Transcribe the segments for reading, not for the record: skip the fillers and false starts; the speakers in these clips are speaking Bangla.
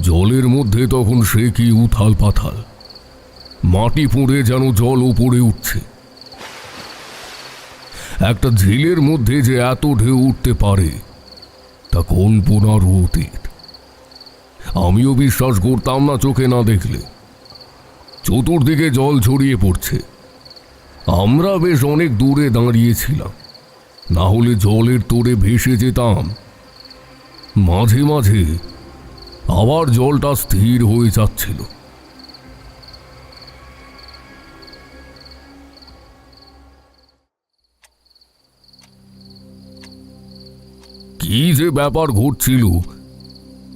জলের মধ্যে তখন সে কি উথাল পাথাল, মাটি পুড়ে যেন জল উপরে উঠছে। একটা ঝিলের মধ্যে যে এত ঢেউ উঠতে পারে তা কল্পনার অতীত। আমিও বিশ্বাস করতাম না চোখে না দেখলে। চতুর্দিকে জল ছড়িয়ে পড়ছে, আমরা বেশ অনেক দূরে দাঁড়িয়েছিলাম, না হলে জলের তোড়ে ভেসে যেতাম। মাঝে মাঝে আবার জলটা স্থির হয়ে যাচ্ছিল। কি যে ব্যাপার ঘটছিল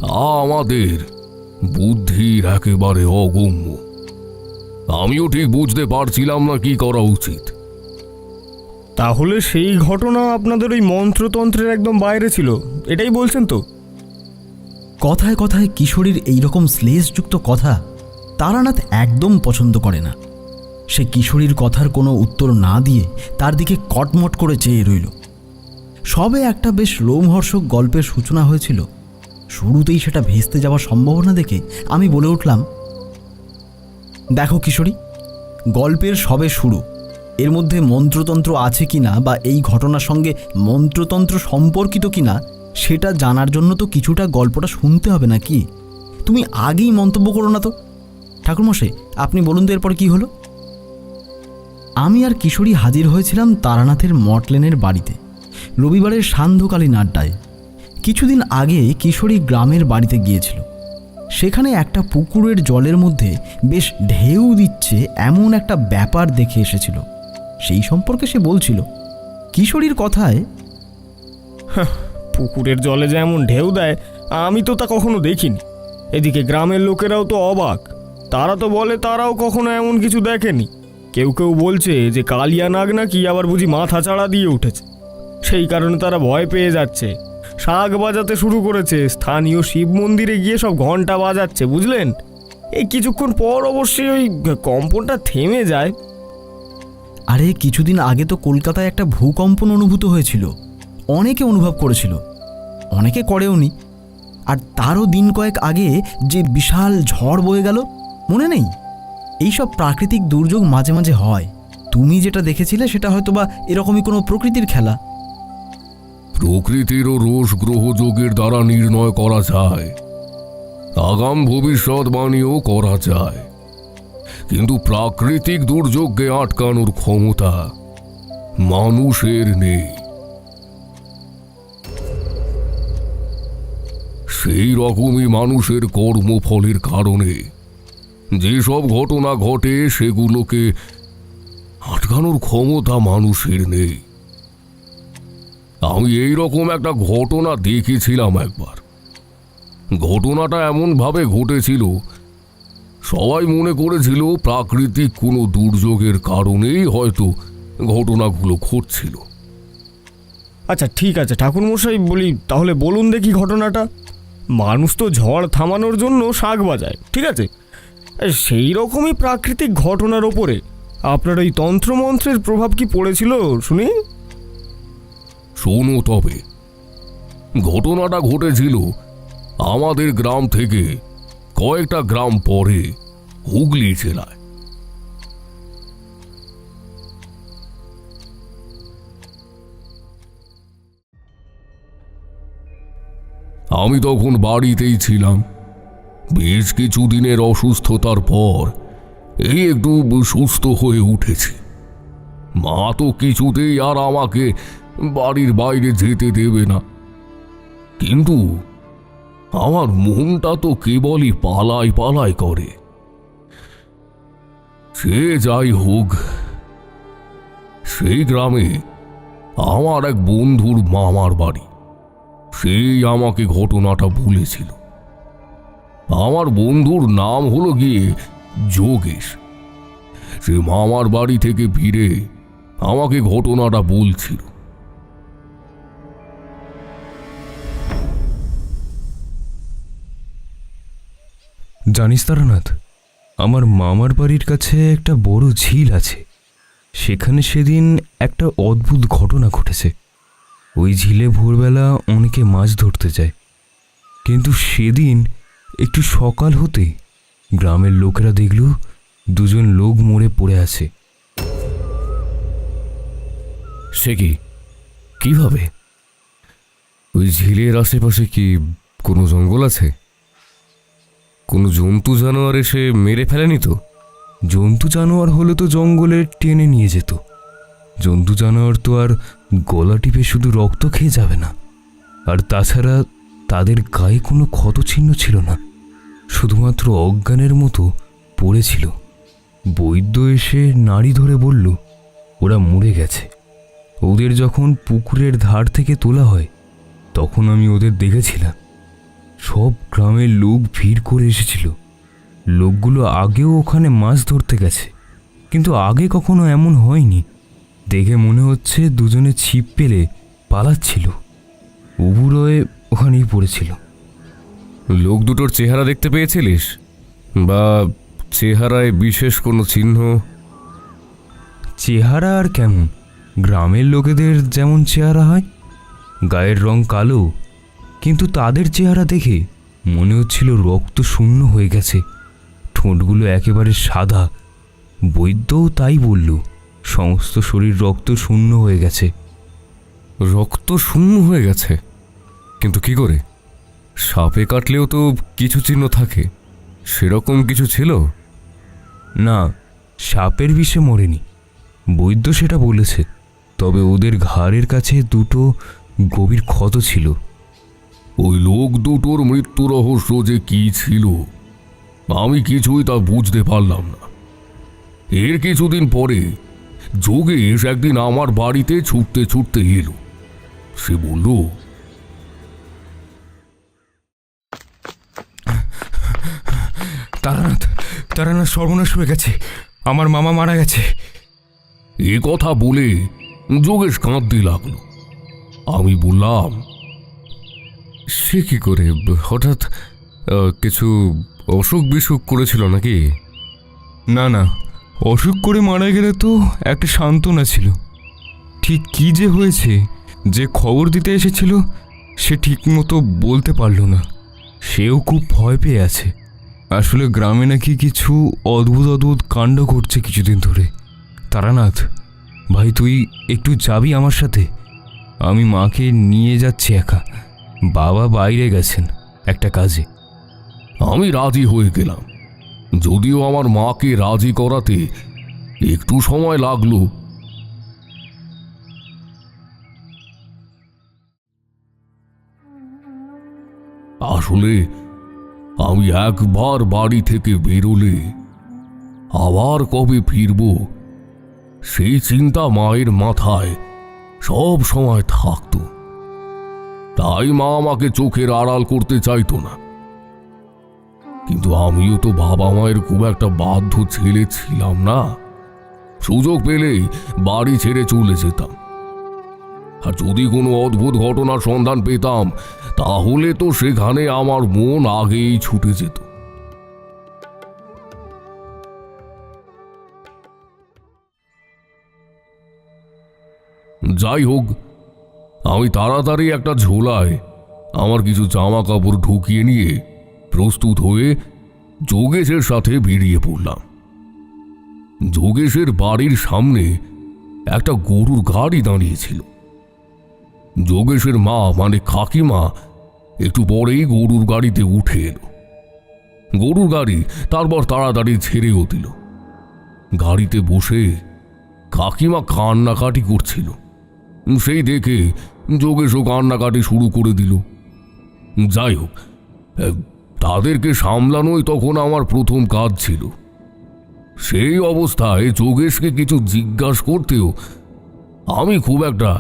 তা আমাদের বুদ্ধির একেবারে অগম্য। আমিও ঠিক বুঝতে পারছিলাম না কি করা উচিত। তাহলে সেই ঘটনা আপনাদের ওই মন্ত্রতন্ত্রের একদম বাইরে ছিল, এটাই বলছেন তো? কথায় কথায় কিশোরীর এইরকম শ্লেষযুক্ত কথা তারানাথ একদম পছন্দ করে না। সে কিশোরীর কথার কোনো উত্তর না দিয়ে তার দিকে কটমট করে চেয়ে রইল। সবে একটা বেশ রোমহর্ষক গল্পের সূচনা হয়েছিল, শুরুতেই সেটা ভেস্তে যাওয়ার সম্ভাবনা দেখে আমি বলে উঠলাম, দেখো কিশোরী, গল্পের সবে শুরু, এর মধ্যে মন্ত্রতন্ত্র আছে কিনা বা এই ঘটনার সঙ্গে মন্ত্রতন্ত্র সম্পর্কিত কিনা সেটা জানার জন্য তো কিছুটা গল্পটা শুনতে হবে নাকি? তুমি আগেই মন্তব্য করো না তো। ঠাকুরমশাই, আপনি বলুন তো এরপর কি হলো? আমি আর কিশোরী হাজির হয়েছিলাম তারানাথের মটলেনের বাড়িতে রবিবারের সান্ধ্যকালীন আড্ডায়। কিছুদিন আগে কিশোরী গ্রামের বাড়িতে গিয়েছিল। সেখানে একটা পুকুরের জলের মধ্যে বেশ ঢেউ দিচ্ছে এমন একটা ব্যাপার দেখে এসেছিল। সেই সম্পর্কে সে বলছিল। কিশোরীর কথায়, পুকুরের জলে যে এমন ঢেউ দেয় আমি তো তা কখনো দেখিনি। এদিকে গ্রামের লোকেরাও তো অবাক, তারা তো বলে তারাও কখনো এমন কিছু দেখেনি। কেউ কেউ বলছে যে কালিয়া নাগ নাকি আবার বুঝি মাথা চাড়া দিয়ে উঠেছে, সেই কারণে তারা ভয় পেয়ে যাচ্ছে, শাঁখ বাজাতে শুরু করেছে, স্থানীয় শিব মন্দিরে গিয়ে সব ঘন্টা বাজাচ্ছে, বুঝলেন? এই কিছুক্ষণ পর অবশ্যই ওই কম্পনটা থেমে যায়। আরে কিছুদিন আগে তো কলকাতায় একটা ভূকম্পন অনুভূত হয়েছিল, অনেকে অনুভব করেছিল, অনেকে করেওনি। আর তারও দিন কয়েক আগে যে বিশাল ঝড় বয়ে গেল, মনে নেই? এইসব প্রাকৃতিক দুর্যোগ মাঝে মাঝে হয়। তুমি যেটা দেখেছিলে সেটা হয়তোবা এরকমই কোনো প্রকৃতির খেলা। প্রকৃতিরও রোষ গ্রহযোগের দ্বারা নির্ণয় করা যায়, আগাম ভবিষ্যৎবাণীও করা যায়, কিন্তু প্রাকৃতিক দুর্যোগকে আটকানোর ক্ষমতা মানুষের নেই। সেই রকমই মানুষের কর্মফলের কারণে যেসব ঘটনা ঘটে সেগুলোকে আটকানোর ক্ষমতা মানুষের নেই। আমি এই রকম একটা ঘটনা দেখেছিলাম একবার। ঘটনাটা এমনভাবে ঘটেছিল, সবাই মনে করেছিল প্রাকৃতিক কোনো দুর্যোগের কারণেই হয়তো ঘটনাগুলো ঘটছিল। আচ্ছা ঠিক আছে ঠাকুরমশাই, বলি তাহলে বলুন দেখি ঘটনাটা। মানুষ তো ঝড় থামানোর জন্য শাঁখ বাজায়, ঠিক আছে, সেই রকমই প্রাকৃতিক ঘটনার ওপরে আপনার ওই তন্ত্রমন্ত্রের প্রভাব কি পড়েছিল শুনি? শোনো তবে, ঘটনাটা ঘটেছিল আমাদের গ্রাম থেকে কয়েকটা গ্রাম পরে হুগলি জেলায়। আমি তখন বাড়িতেই ছিলাম। বেশ কিছুদিনের অসুস্থতার পর এই একটু সুস্থ হয়ে উঠেছি। মা তো কিছুতেই আর আমাকে বাড়ির বাইরে যেতে দেবে না, কিন্তু আমার মনটা তো কেবলই পালাই পালাই করে। সে যাই হোক, সেই গ্রামে আমার এক বন্ধুর মামার বাড়ি। সেই আমাকে ঘটনাটা বলেছিল। আমার বন্ধুর নাম হলো গিয়ে যোগেশ। সে মামার বাড়ি থেকে ফিরে আমাকে ঘটনাটা বলছিল। জানিস তারানাথ, আমার মামার বাড়ির কাছে একটা বড় ঝিল আছে। সেখানে সেদিন একটা অদ্ভুত ঘটনা ঘটেছে। ওই ঝিলে ভোরবেলা অনেকে মাছ ধরতে যায়, কিন্তু সেদিন একটু সকাল হতে গ্রামের লোকেরা দেখল দুজন লোক মরে পড়ে আছে। সে কি? কিভাবে? ওই ঝিলের আশেপাশে কি কোনো জঙ্গল আছে? কোনো জন্তু জানোয়ার এসে মেরে ফেলেনি তো? জন্তু জানোয়ার হলে তো জঙ্গলে টেনে নিয়ে যেত। জন্তু জানোয়ার তো আর গলা টিপে শুধু রক্ত খেয়ে যাবে না। আর তাছাড়া তাদের গায়ে কোনো ক্ষতচিহ্ন ছিল না, শুধুমাত্র অজ্ঞানের মতো পড়েছিল। বৈদ্য এসে নাড়ি ধরে বলল ওরা মরে গেছে। ওদের যখন পুকুরের ধার থেকে তোলা হয় তখন আমি ওদের দেখেছিলাম। সব গ্রামের লোক ভিড় করে এসেছিল। লোকগুলো আগেও ওখানে মাছ ধরতে গেছে, কিন্তু আগে কখনো এমন হয়নি। দেখে মনে হচ্ছে দুজনে ছিপ পেলে পালাচ্ছিল। উবুড়োয় ওখানেই পড়েছিল। লোক দুটোর চেহারা দেখতে পেয়েছিলিস? বা চেহারায় বিশেষ কোনো চিহ্ন? চেহারা আর কেমন, গ্রামের লোকেদের যেমন চেহারা হয়। গায়ের রং কালো, কিন্তু তাদের চেহারা দেখে মনে হচ্ছিল রক্ত শূন্য হয়ে গেছে। ঠোঁটগুলো একেবারে সাদা। বৈদ্যও তাই বলল, সমস্ত শরীর রক্ত শূন্য হয়ে গেছে। রক্ত শূন্য হয়ে গেছে? কিন্তু কি করে? সাপে কাটলেও তো কিছু চিহ্ন থাকে, সেরকম কিছু ছিল? না, সাপের বিষে মরেনি, বৈদ্য সেটা বলেছে। তবে ওদের ঘাড়ের কাছে দুটো গভীর ক্ষত ছিল। ওই লোক দুটোর মৃত্যু রহস্য যে কি ছিল আমি কিছুই তা বুঝতে পারলাম না। এর কিছুদিন পরে যোগেশ একদিন আমার বাড়িতে ছুটতে ছুটতে এলো। সে বলল, তারানাথ, তারানাথ সর্বনাশ হয়ে গেছে, আমার মামা মারা গেছে। এ কথা বলে যোগেশ কাঁদতে লাগলো। আমি বললাম, সে কি করে? হঠাৎ কিছু অসুখ বিসুখ করেছিল নাকি? না না, অসুখ করে মারা গেলে তো একটা সান্ত্বনা ছিল। ঠিক কি যে হয়েছে, যে খবর দিতে এসেছিল সে ঠিক মতো বলতে পারল না। সেও খুব ভয় পেয়ে আছে। আসলে গ্রামে নাকি কিছু অদ্ভুত অদ্ভুত কাণ্ড ঘটছে কিছুদিন ধরে। তারানাথ ভাই, তুই একটু যাবি আমার সাথে? আমি মাকে নিয়ে যাচ্ছি একা। বাবা বাইরে গেছেন একটা কাজে। আমি রাজি হয়ে গেলাম, যদিও আমার মাকে রাজি করাতে একটু সময় লাগলো। আসলে আমি একবার বাড়ি থেকে বেরোলে আবার কবে ফিরব সেই চিন্তা মায়ের মাথায় সব সময় থাকতো। তাই মা আমাকে চোখের আড়াল করতে চাইতো না। কিন্তু আমিও তো বাবা মায়ের খুব একটা বাধ্য ছেলে ছিলাম না। সুযোগ পেলেই বাড়ি ছেড়ে চলে যেতাম। আর যদি কোনো অদ্ভুত ঘটনার সন্ধান পেতাম তাহলে তো সেখানে আমার মন আগেই ছুটে যেত। যাই হোক, আমি তাড়াতাড়ি একটা ঝোলায় আমার কিছু জামা কাপড় ঢুকিয়ে নিয়ে প্রস্তুত হয়ে যোগেশের সাথে বেরিয়ে পড়লাম। যোগেশের বাড়ির সামনে একটা গরুর গাড়ি দাঁড়িয়েছিল। যোগেশের মা মানে কাকিমা একটু পরেই গরুর গাড়িতে উঠে এলো। গরুর গাড়ি তারপর তাড়াতাড়ি ছেড়েও দিল। গাড়িতে বসে কাকিমা কান্নাকাটি করছিল। সেই দেখে যোগেশও কান্নাকাটি শুরু করে দিল। যাই হোক, তাদেরকে সামলানোই তখন আমার প্রথম কাজ ছিল। সেই অবস্থায় যোগেশকে কিছু জিজ্ঞাসা করতেও আমি খুব একটা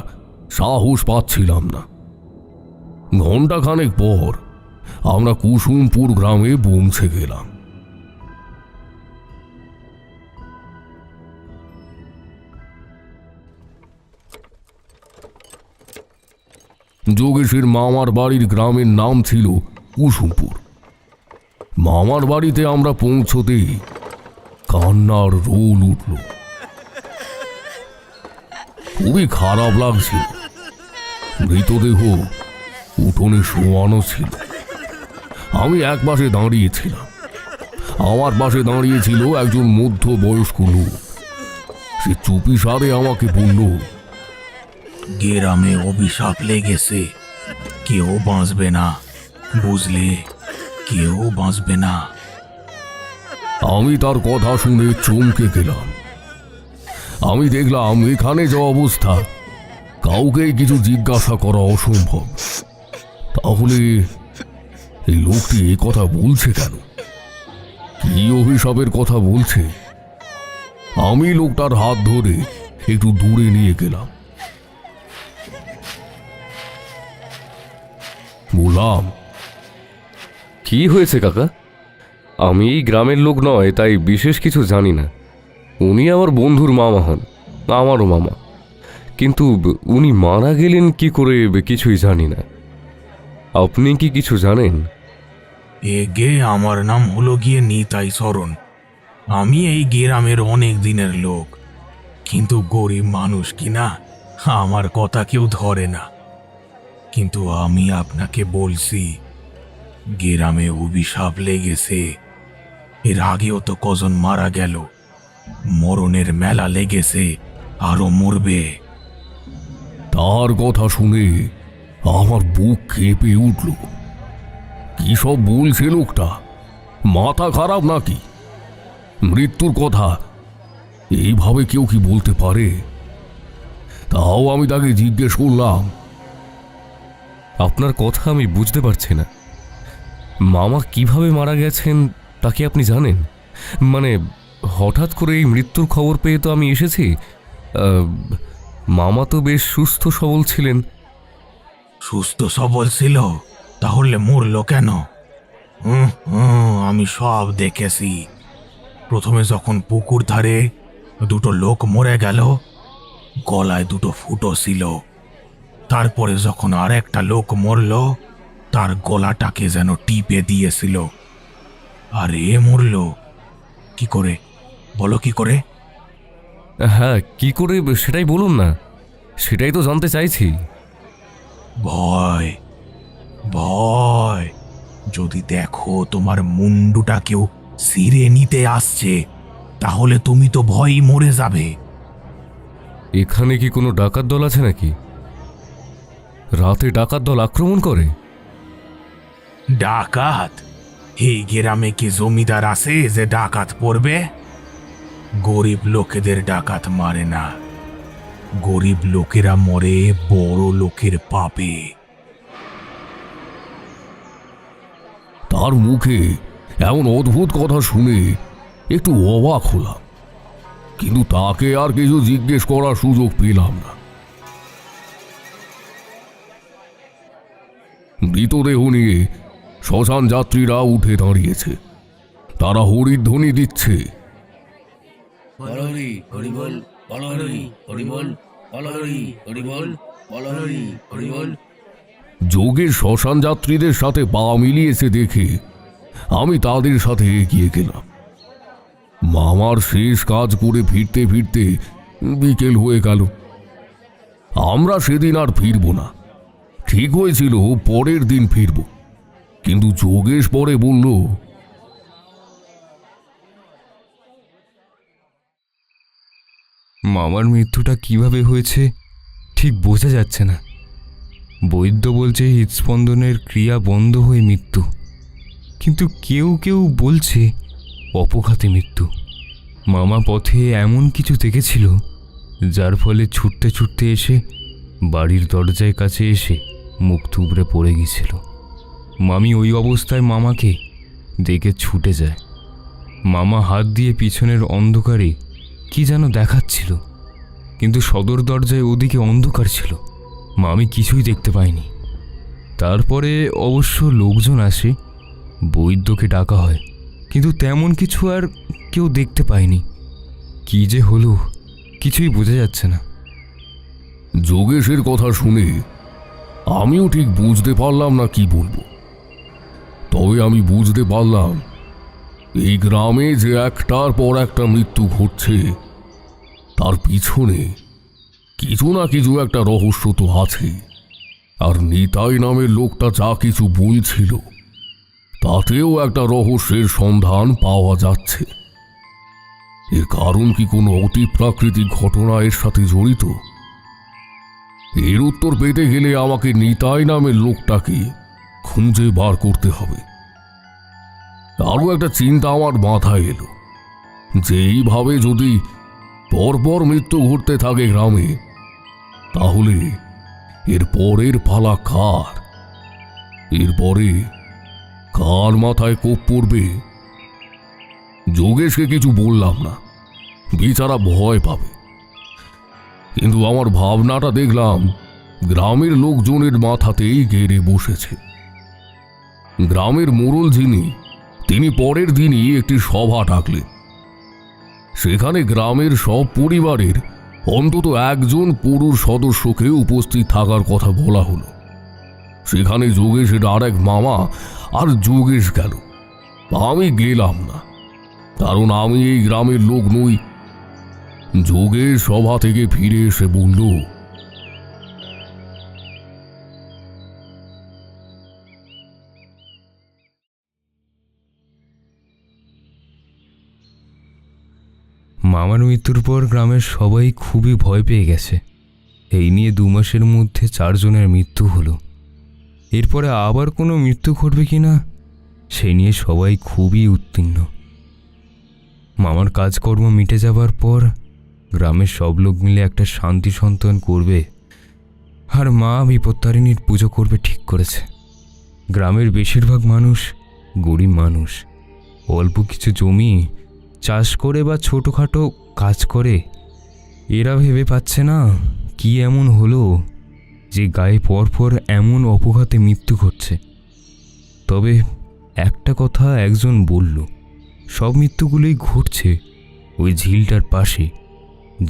সাহস পাচ্ছিলাম না। ঘণ্টাখানেক পর আমরা কুসুমপুর গ্রামে পৌঁছে গেলাম। যোগেশের মামার বাড়ির গ্রামের নাম ছিল কুসুমপুর। মামার বাড়িতে আমরা পৌঁছতেই কান্নার রোল উঠল। খুবই খারাপ লাগছিল। মৃতদেহ উঠোনে শোয়ানো ছিল। আমি এক পাশে দাঁড়িয়েছিলাম। আমার পাশে দাঁড়িয়েছিল একজন মধ্যবয়স্ক লোক। সে চুপি সারে আমাকে বলল, গ্রামে অভিশাপ লেগেছে, কেউ বাঁচবে না, বুঝলে, কেউ বাঁচবে না। আমি তার কথা শুনে চমকে গেলাম। আমি দেখলাম এখানে যে অবস্থা, কাউকেই কিছু জিজ্ঞাসা করা অসম্ভব। তাহলে এই লোকটি এই কথা বলছে কেন? কি অভিশাপের কথা বলছে? আমি লোকটার হাত ধরে একটু দূরে নিয়ে গেলাম। বললাম, কি হয়েছে কাকা? আমি এই গ্রামের লোক নয়, তাই বিশেষ কিছু জানি না। উনি আমার বন্ধুর মামা হন, আমারও মামা। কিন্তু উনি মারা গেলেন কি করে কিছুই জানি না। আপনি কি কিছু জানেন? আমার নাম হলো গিয়ে নিতাই শরণ। আমি এই গ্রামের অনেক দিনের লোক, কিন্তু গরিব মানুষ কিনা আমার কথা কেউ ধরে না। কিন্তু আমি আপনাকে বলছি, গ্রামে অভিশাপ লেগেছে। এর আগেও তো কজন মারা গেল, মরণের মেলা লেগেছে, আরো মরবে। তার কথা শুনে আমার বুক কেঁপে উঠল। কি সব বলছে লোকটা? মাথা খারাপ নাকি? মৃত্যুর কথা এইভাবে কেউ কি বলতে পারে? তাও আমি তাকে জিজ্ঞেস করলাম, আপনার কথা আমি বুঝতে পারছি না। মামা কিভাবে মারা গেছেন তা কি আপনি জানেন? মানে হঠাৎ করে এই মৃত্যুর খবর পেয়ে তো আমি এসেছি। মামা তো বেশ সুস্থ সবল ছিলেন। সুস্থ সবল ছিল, তাহলে মরলো কেন? আমি সব দেখেছি। প্রথমে যখন পুকুর ধারে দুটো লোক মরে গেল, গলায় দুটো ফুটো ছিল। তারপরে যখন আর একটা লোক মরল, তার গলাটাকে যেন টিপে দিয়েছিল। আর এ মরল কি করে? বলো কি করে? হ্যাঁ, কি করে সেটাই বলুন না, সেটাই তো জানতে চাইছি। ভয়, ভয়। যদি দেখো তোমার মুন্ডুটা কেউ ছিঁড়ে নিতে আসছে, তাহলে তুমি তো ভয়ই মরে যাবে। এখানে কি কোনো ডাকাত দল আছে নাকি? রাতে ডাকাত দল আক্রমণ করে? ডাকাত? এই গ্রামে কি জমিদার আছে যে ডাকাত পড়বে? গরিব লোকেদের ডাকাত মারে না, গরিব লোকেরা মরে বড় লোকের পাপে। তার মুখে এমন অদ্ভুত কথা শুনে একটু অবাক হলাম, কিন্তু তাকে আর কিছু জিজ্ঞেস করার সুযোগ পেলাম না। মৃতদেহ নিয়ে শ্মশান যাত্রীরা উঠে দাঁড়িয়েছে। তারা হরিধ্বনি দিচ্ছে। যোগের শ্মশান যাত্রীদের সাথে পা মিলিয়েছে দেখে আমি তাদের সাথে এগিয়ে গেলাম। মামার শেষ কাজ করে ফিরতে ফিরতে বিকেল হয়ে গেল। আমরা সেদিন আর ফিরব না, ঠিক হয়েছিল পরের দিন ফিরব। কিন্তু যোগেশ পরে বলল, মামার মৃত্যুটা কিভাবে হয়েছে ঠিক বোঝা যাচ্ছে না। বৈদ্য বলছে হৃদস্পন্দনের ক্রিয়া বন্ধ হয়ে মৃত্যু, কিন্তু কেউ কেউ বলছে অপঘাতে মৃত্যু। মামা পথে এমন কিছু দেখেছিল যার ফলে ছুটতে ছুটতে এসে বাড়ির দরজায় কাছে এসে মুখ থুবড়ে পড়ে গিয়েছিল। মামি ওই অবস্থায় মামাকে দেখে ছুটে যায়। মামা হাত দিয়ে পিছনের অন্ধকারে কি যেন দেখাচ্ছিল, কিন্তু সদর দরজায় ওদিকে অন্ধকার ছিল। মামি কিছুই দেখতে পায়নি। তারপরে অবশ্য লোকজন আসে, বৈদ্যকে ডাকা হয়, কিন্তু তেমন কিছু আর কেউ দেখতে পায়নি। কি যে হলো কিছুই বোঝা যাচ্ছে না। যোগেশের কথা শুনে আমিও ঠিক বুঝতে পারলাম না কি বলবো। তবে আমি বুঝতে পারলাম এই গ্রামে যে একটার পর একটা মৃত্যু ঘটছে, তার পিছনে কিছু না কিছু একটা রহস্য তো আছে। আর নিতাই নামের লোকটা যা কিছু বলছিল তাতেও একটা রহস্যের সন্ধান পাওয়া যাচ্ছে। এর কারণ কি কোনো অতি প্রাকৃতিক ঘটনা এর সাথে জড়িত? এর উত্তর পেতে গেলে আমাকে নিতাই নামের লোকটাকে খুঁজে বার করতে হবে। আরও একটা চিন্তা আমার মাথায় এলো যে এইভাবে যদি পরপর মৃত্যু ঘটতে থাকে গ্রামে, তাহলে এর পরের পালা কার? এরপরে কার মাথায় কোপ পড়বে? যোগেশকে কিছু বললাম না, বেচারা ভয় পাবে। কিন্তু আমার ভাবনাটা দেখলাম গ্রামের লোকজনের মাথাতেই গেড়ে বসেছে। গ্রামের মোড়ল যিনি, তিনি পরের দিনই একটি সভা ডাকলেন। সেখানে গ্রামের সব পরিবারের অন্তত একজন পুরুষ সদস্যকে উপস্থিত থাকার কথা বলা হলো। সেখানে যোগেশের আর এক মামা আর যোগেশ গেল। আমি গেলাম না, কারণ আমি এই গ্রামের লোক নই। যোগেশ সভা থেকে ফিরে এসে বলল, মামার মৃত্যুর পর গ্রামের সবাই খুবই ভয় পেয়ে গেছে। এই নিয়ে 2 মাসের মধ্যে 4 জনের মৃত্যু হলো। এরপরে আবার কোনো মৃত্যু ঘটবে কিনা সেই নিয়ে সবাই খুবই উত্তীর্ণ। মামার কাজকর্ম মিটে যাবার পর গ্রামের সব লোক মিলে একটা শান্তি সন্তান করবে আর মা বিপত্তারিণীর পুজো করবে ঠিক করেছে। গ্রামের বেশিরভাগ মানুষ গরিব মানুষ, অল্প কিছু জমি চাষ করে বা ছোটোখাটো কাজ করে। এরা ভেবে পাচ্ছে না কি এমন হলো যে গায়ে পরপর এমন অপঘাতে মৃত্যু ঘটছে। তবে একটা কথা একজন বলল, সব মৃত্যুগুলোই ঘটছে ওই ঝিলটার পাশে।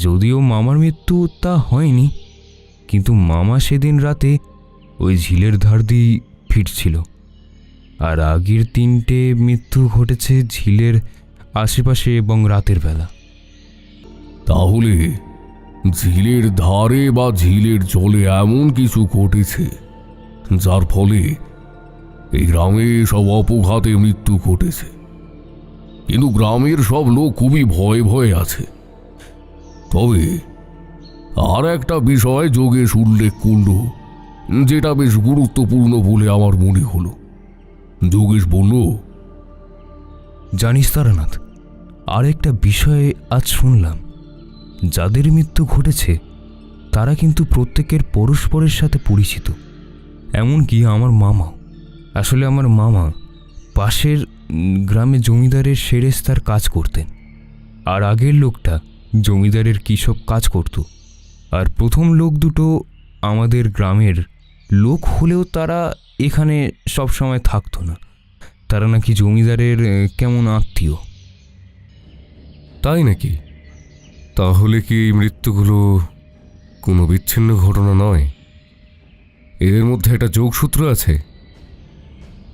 যদিও মামার মৃত্যু তা হয়নি, কিন্তু মামা সেদিন রাতে ওই ঝিলের ধার দিয়ে ফিরছিল। আর আগের 3টে মৃত্যু ঘটেছে ঝিলের আশেপাশে এবং রাতের বেলা। তাহলে ঝিলের ধারে বা ঝিলের জলে এমন কিছু ঘটেছে যার ফলে এই গ্রামে সব অপঘাতে মৃত্যু ঘটেছে। কিন্তু গ্রামের সব লোক খুবই ভয়ে ভয়ে আছে। তবে আর একটা বিষয় যোগেশ উল্লেখ করল, যেটা বেশ গুরুত্বপূর্ণ বলে আমার মনে হলো। যোগেশ বলল, জানিস তারানাথ, আর একটা বিষয়ে আজ শুনলাম, যাদের মৃত্যু ঘটেছে তারা কিন্তু প্রত্যেকের পরস্পরের সাথে পরিচিত। এমনকি আমার মামাও। আসলে আমার মামা পাশের গ্রামে জমিদারের সেরেস্তার কাজ করতেন, আর আগের লোকটা জমিদারের কী সব কাজ করত। আর প্রথম লোক দুটো আমাদের গ্রামের লোক হলেও তারা এখানে সব সময় থাকতো না। তারা নাকি জমিদারের কেমন আত্মীয়। তাই নাকি? তাহলে কি এই মৃত্যুগুলো কোনো বিচ্ছিন্ন ঘটনা নয়? এদের মধ্যে একটা যোগসূত্র আছে।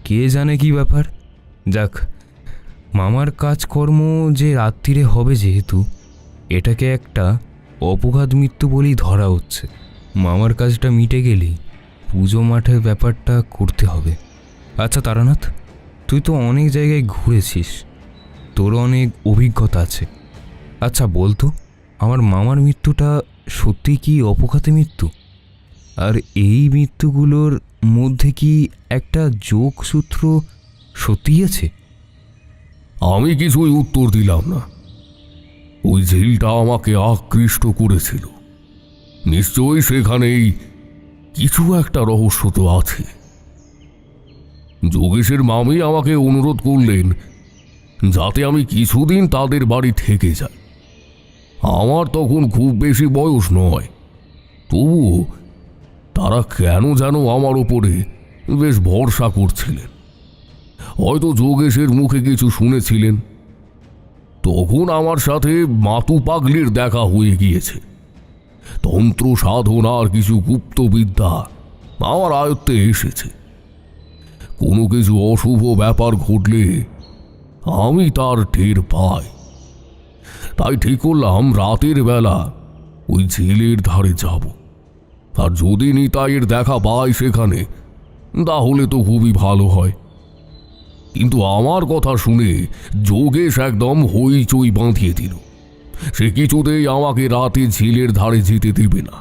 কে জানে কি ব্যাপার। যাক, মামার কাজকর্ম যে রাত্রিরে হবে, যেহেতু এটাকে একটা অপঘাত মৃত্যু বলেই ধরা হচ্ছে। মামার কাজটা মিটে গেলেই পুজো মাঠের ব্যাপারটা করতে হবে। আচ্ছা তারানাথ, তুই তো অনেক জায়গায় ঘুরেছিস, তোর অনেক অভিজ্ঞতা আছে। আচ্ছা বলতো, আমার মামার মৃত্যুটা সত্যি কি অপঘাতে মৃত্যু? আর এই মৃত্যুগুলোর মধ্যে কি একটা যোগসূত্র সত্যিই আছে? আমি কিছুই উত্তর দিলাম না। ওই ঝিলটা আমাকে আকৃষ্ট করেছিল। নিশ্চয়ই সেখানেই কিছু একটা রহস্য তো আছে। যোগেশের মামি আমাকে অনুরোধ করলেন যাতে আমি কিছুদিন তাদের বাড়ি থেকে যাই। আমার তখন খুব বেশি বয়স নয়, তবুও তারা কেন যেন আমার ওপরে বেশ ভরসা করছিলেন। হয়তো যোগেশের মুখে কিছু শুনেছিলেন। তখন আমার সাথে মাতু পাগলির দেখা হয়ে গিয়েছে। তন্ত্র সাধনার কিছু গুপ্তবিদ্যা আমার আয়ত্তে এসেছে। কোনো কিছু অশুভ ব্যাপার ঘটলে আমি তার টের পাই। তাই ঠিক করলাম রাতের বেলা ওই ঝিলের ধারে যাব। আর যদি নিতাইয়ের দেখা পাই সেখানে, তাহলে তো খুবই ভালো হয়। কিন্তু আমার কথা শুনে যোগেশ একদম হইচই বাঁধিয়ে দিল। সে কিছুতেই আমাকে রাতে ঝিলের ধারে যেতে দেবে না।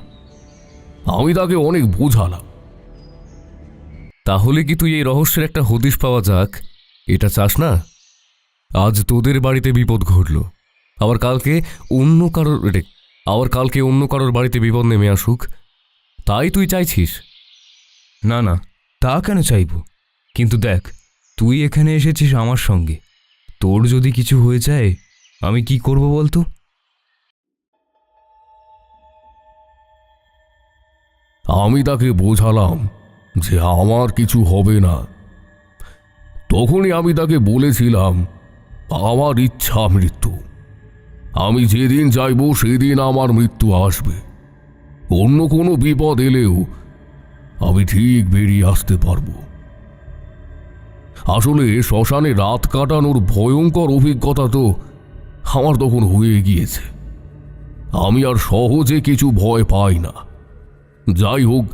আমি তাকে অনেক বোঝালাম। তাহলে কি তুই এই রহস্যের একটা হদিশ পাওয়া যাক এটা চাস না? আজ তোদের বাড়িতে বিপদ ঘটল, আবার কালকে অন্য কারোর বাড়িতে বিপদ নেমে আসুক, তাই তুই চাইছিস? না না, তা কেন চাইব? কিন্তু দেখ, তুই এখানে এসেছিস আমার সঙ্গে, তোর যদি কিছু হয়ে যায় আমি কি করব বলতো? আমি তাকে বোঝালাম যে আমার কিছু হবে না। তখনই আমি তাকে বলেছিলাম আমার ইচ্ছা মৃত্যু। আমি যেদিন চাইব সেদিন আমার মৃত্যু আসবে। অন্য কোনো বিপদ এলেও আমি ঠিক বেরিয়ে আসতে পারবো। আসলে শ্মশানে রাত কাটানোর ভয়ঙ্কর অভিজ্ঞতা তো আমার তখন হয়ে গিয়েছে। আমি আর সহজে কিছু ভয় পাই না। যাই হোক,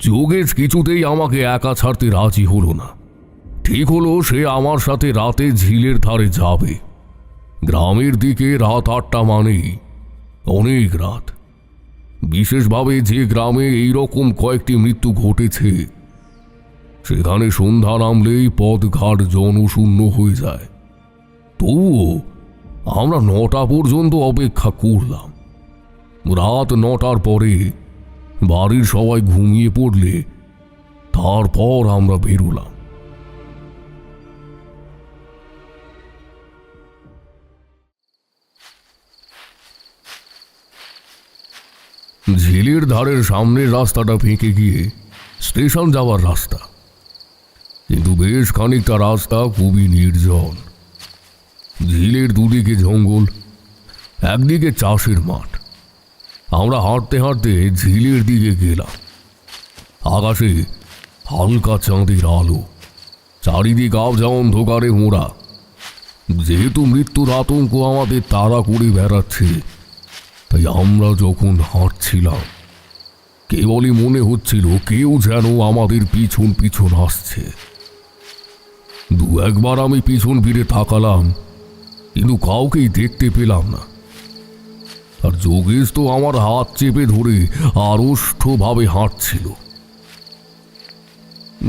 যোগেশ কিছুতেই আমাকে একা ছাড়তে রাজি হলো না। ঠিক হলো সে আমার সাথে রাতে ঝিলের ধারে যাবে। গ্রামের দিকে রাত 8টা মানেই অনেক রাত। বিশেষভাবে যে গ্রামে এইরকম কয়েকটি মৃত্যু ঘটেছে সেখানে সন্ধ্যা নামলেই পথঘাট জনশূন্য হয়ে যায়। তবুও আমরা 9টা পর্যন্ত অপেক্ষা করলাম। রাত 9টার পরে বাড়ির সবাই ঘুমিয়ে পড়লে তারপর আমরা বেরোলাম। ঝিলের ধারের সামনের রাস্তাটা ফেঁকে গিয়ে স্টেশন যাওয়ার রাস্তা, কিন্তু বেশ খানিকটা রাস্তা খুবই নির্জন। ঝিলের দুদিকে জঙ্গল, একদিকে চাষের মাঠ। আমরা হাঁটতে হাঁটতে ঝিলের দিকে গেলাম। আকাশে হালকা চাঁদের আলো, চারিদিক আবঝা অন্ধকারে মোড়া। যেহেতু মৃত্যুর আতঙ্ক আমাদের তাড়া করে বেড়াচ্ছে, তাই আমরা যখন হাঁটছিলাম কেবলই মনে হচ্ছিল কেউ যেন আমাদের পিছন পিছন আসছে। 2-1 বার আমি পিছন ফিরে তাকালাম, কিন্তু কাউকেই দেখতে পেলাম না। আর যোগেশ তো আমার হাত চেপে ধরে আড়ষ্টভাবে হাঁটছিল।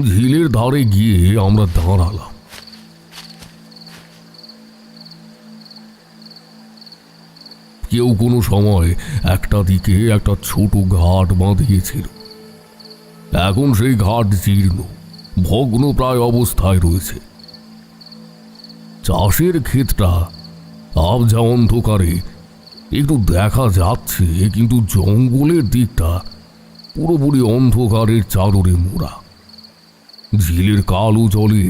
ঝিলের ধারে গিয়ে আমরা দাঁড়ালাম। কেউ কোনো সময় একটা দিকে একটা ছোট ঘাট বাঁধিয়েছিল। এখন সেই ঘাট জীর্ণ, ভগ্ন প্রায় অবস্থায় রয়েছে। চাষের ক্ষেতটা আবঝা অন্ধকারে একটু দেখা যাচ্ছে, কিন্তু জঙ্গলের দিকটা পুরোপুরি অন্ধকারের চাদরে মোড়া। ঝিলের কালো জলে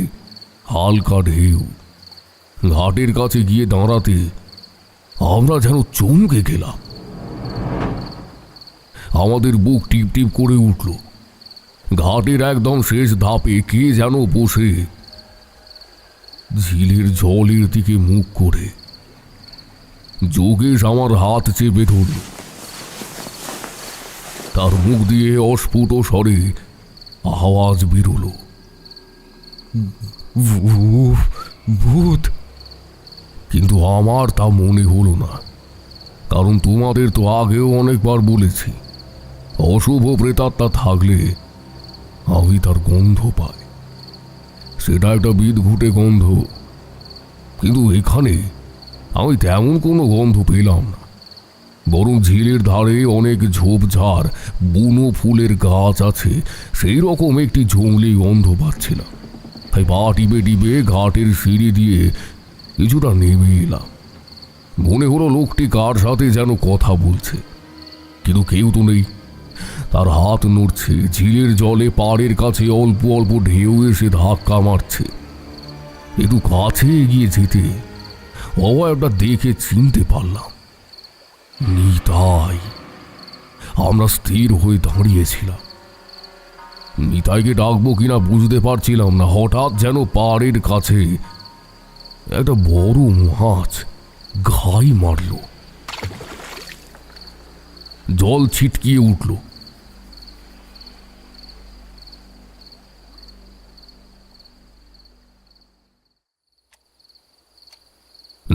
হালকা ঢেউ। ঘাটের কাছে গিয়ে দাঁড়াতে আমরা যেন চমকে গেলাম। আমাদের বুক টিপ টিপ করে উঠল। ঘাটের একদম শেষ ধাপে কে যেন বসে ঝিলের জলের দিকে মুখ করে। যোগেশ আমার হাত চেপে ধরল। তার মুখ দিয়ে অস্ফুট স্বরে আওয়াজ বেরোল, ভূত। কিন্তু আমার তা মনে হলো না, কারণ তোমাদের তো আগেও অনেকবার বলেছি অশুভ প্রেতাত্মা থাকলে আমি তার গন্ধ পাই। সেটা একটা বিদঘুটে গন্ধ, কিন্তু এখানে আমি তেমন কোনো গন্ধ পেলাম না। বরং ঝিলের ধারে অনেক ঝোপঝাড় বুনো ফুলের গাছ আছে, সেই রকম একটি জঙ্গলি গন্ধ পাচ্ছিলাম। তাই পা টিপে টিপে ঘাটের সিঁড়ি দিয়ে কিছুটা নেমে এলাম। মনে হলো লোকটি কার সাথে যেন কথা বলছে, কিন্তু কেউ তো নেই। তার হাত নড়ছে, ঝিলের জলে পাড়ের কাছে অল্প অল্প ঢেউ এসে ধাক্কা মারছে। একটু কাছে এগিয়ে যেতে অবয়বটা দেখে চিনতে পারলাম নিতাই। আমরা স্থির হয়ে দাঁড়িয়েছিলাম। নিতাইকে ডাকবো কিনা বুঝতে পারছিলাম না। হঠাৎ যেন পাড়ের কাছে একটা বড় মাছ ঘাই মারল। জল ছিটকিয়ে উঠল।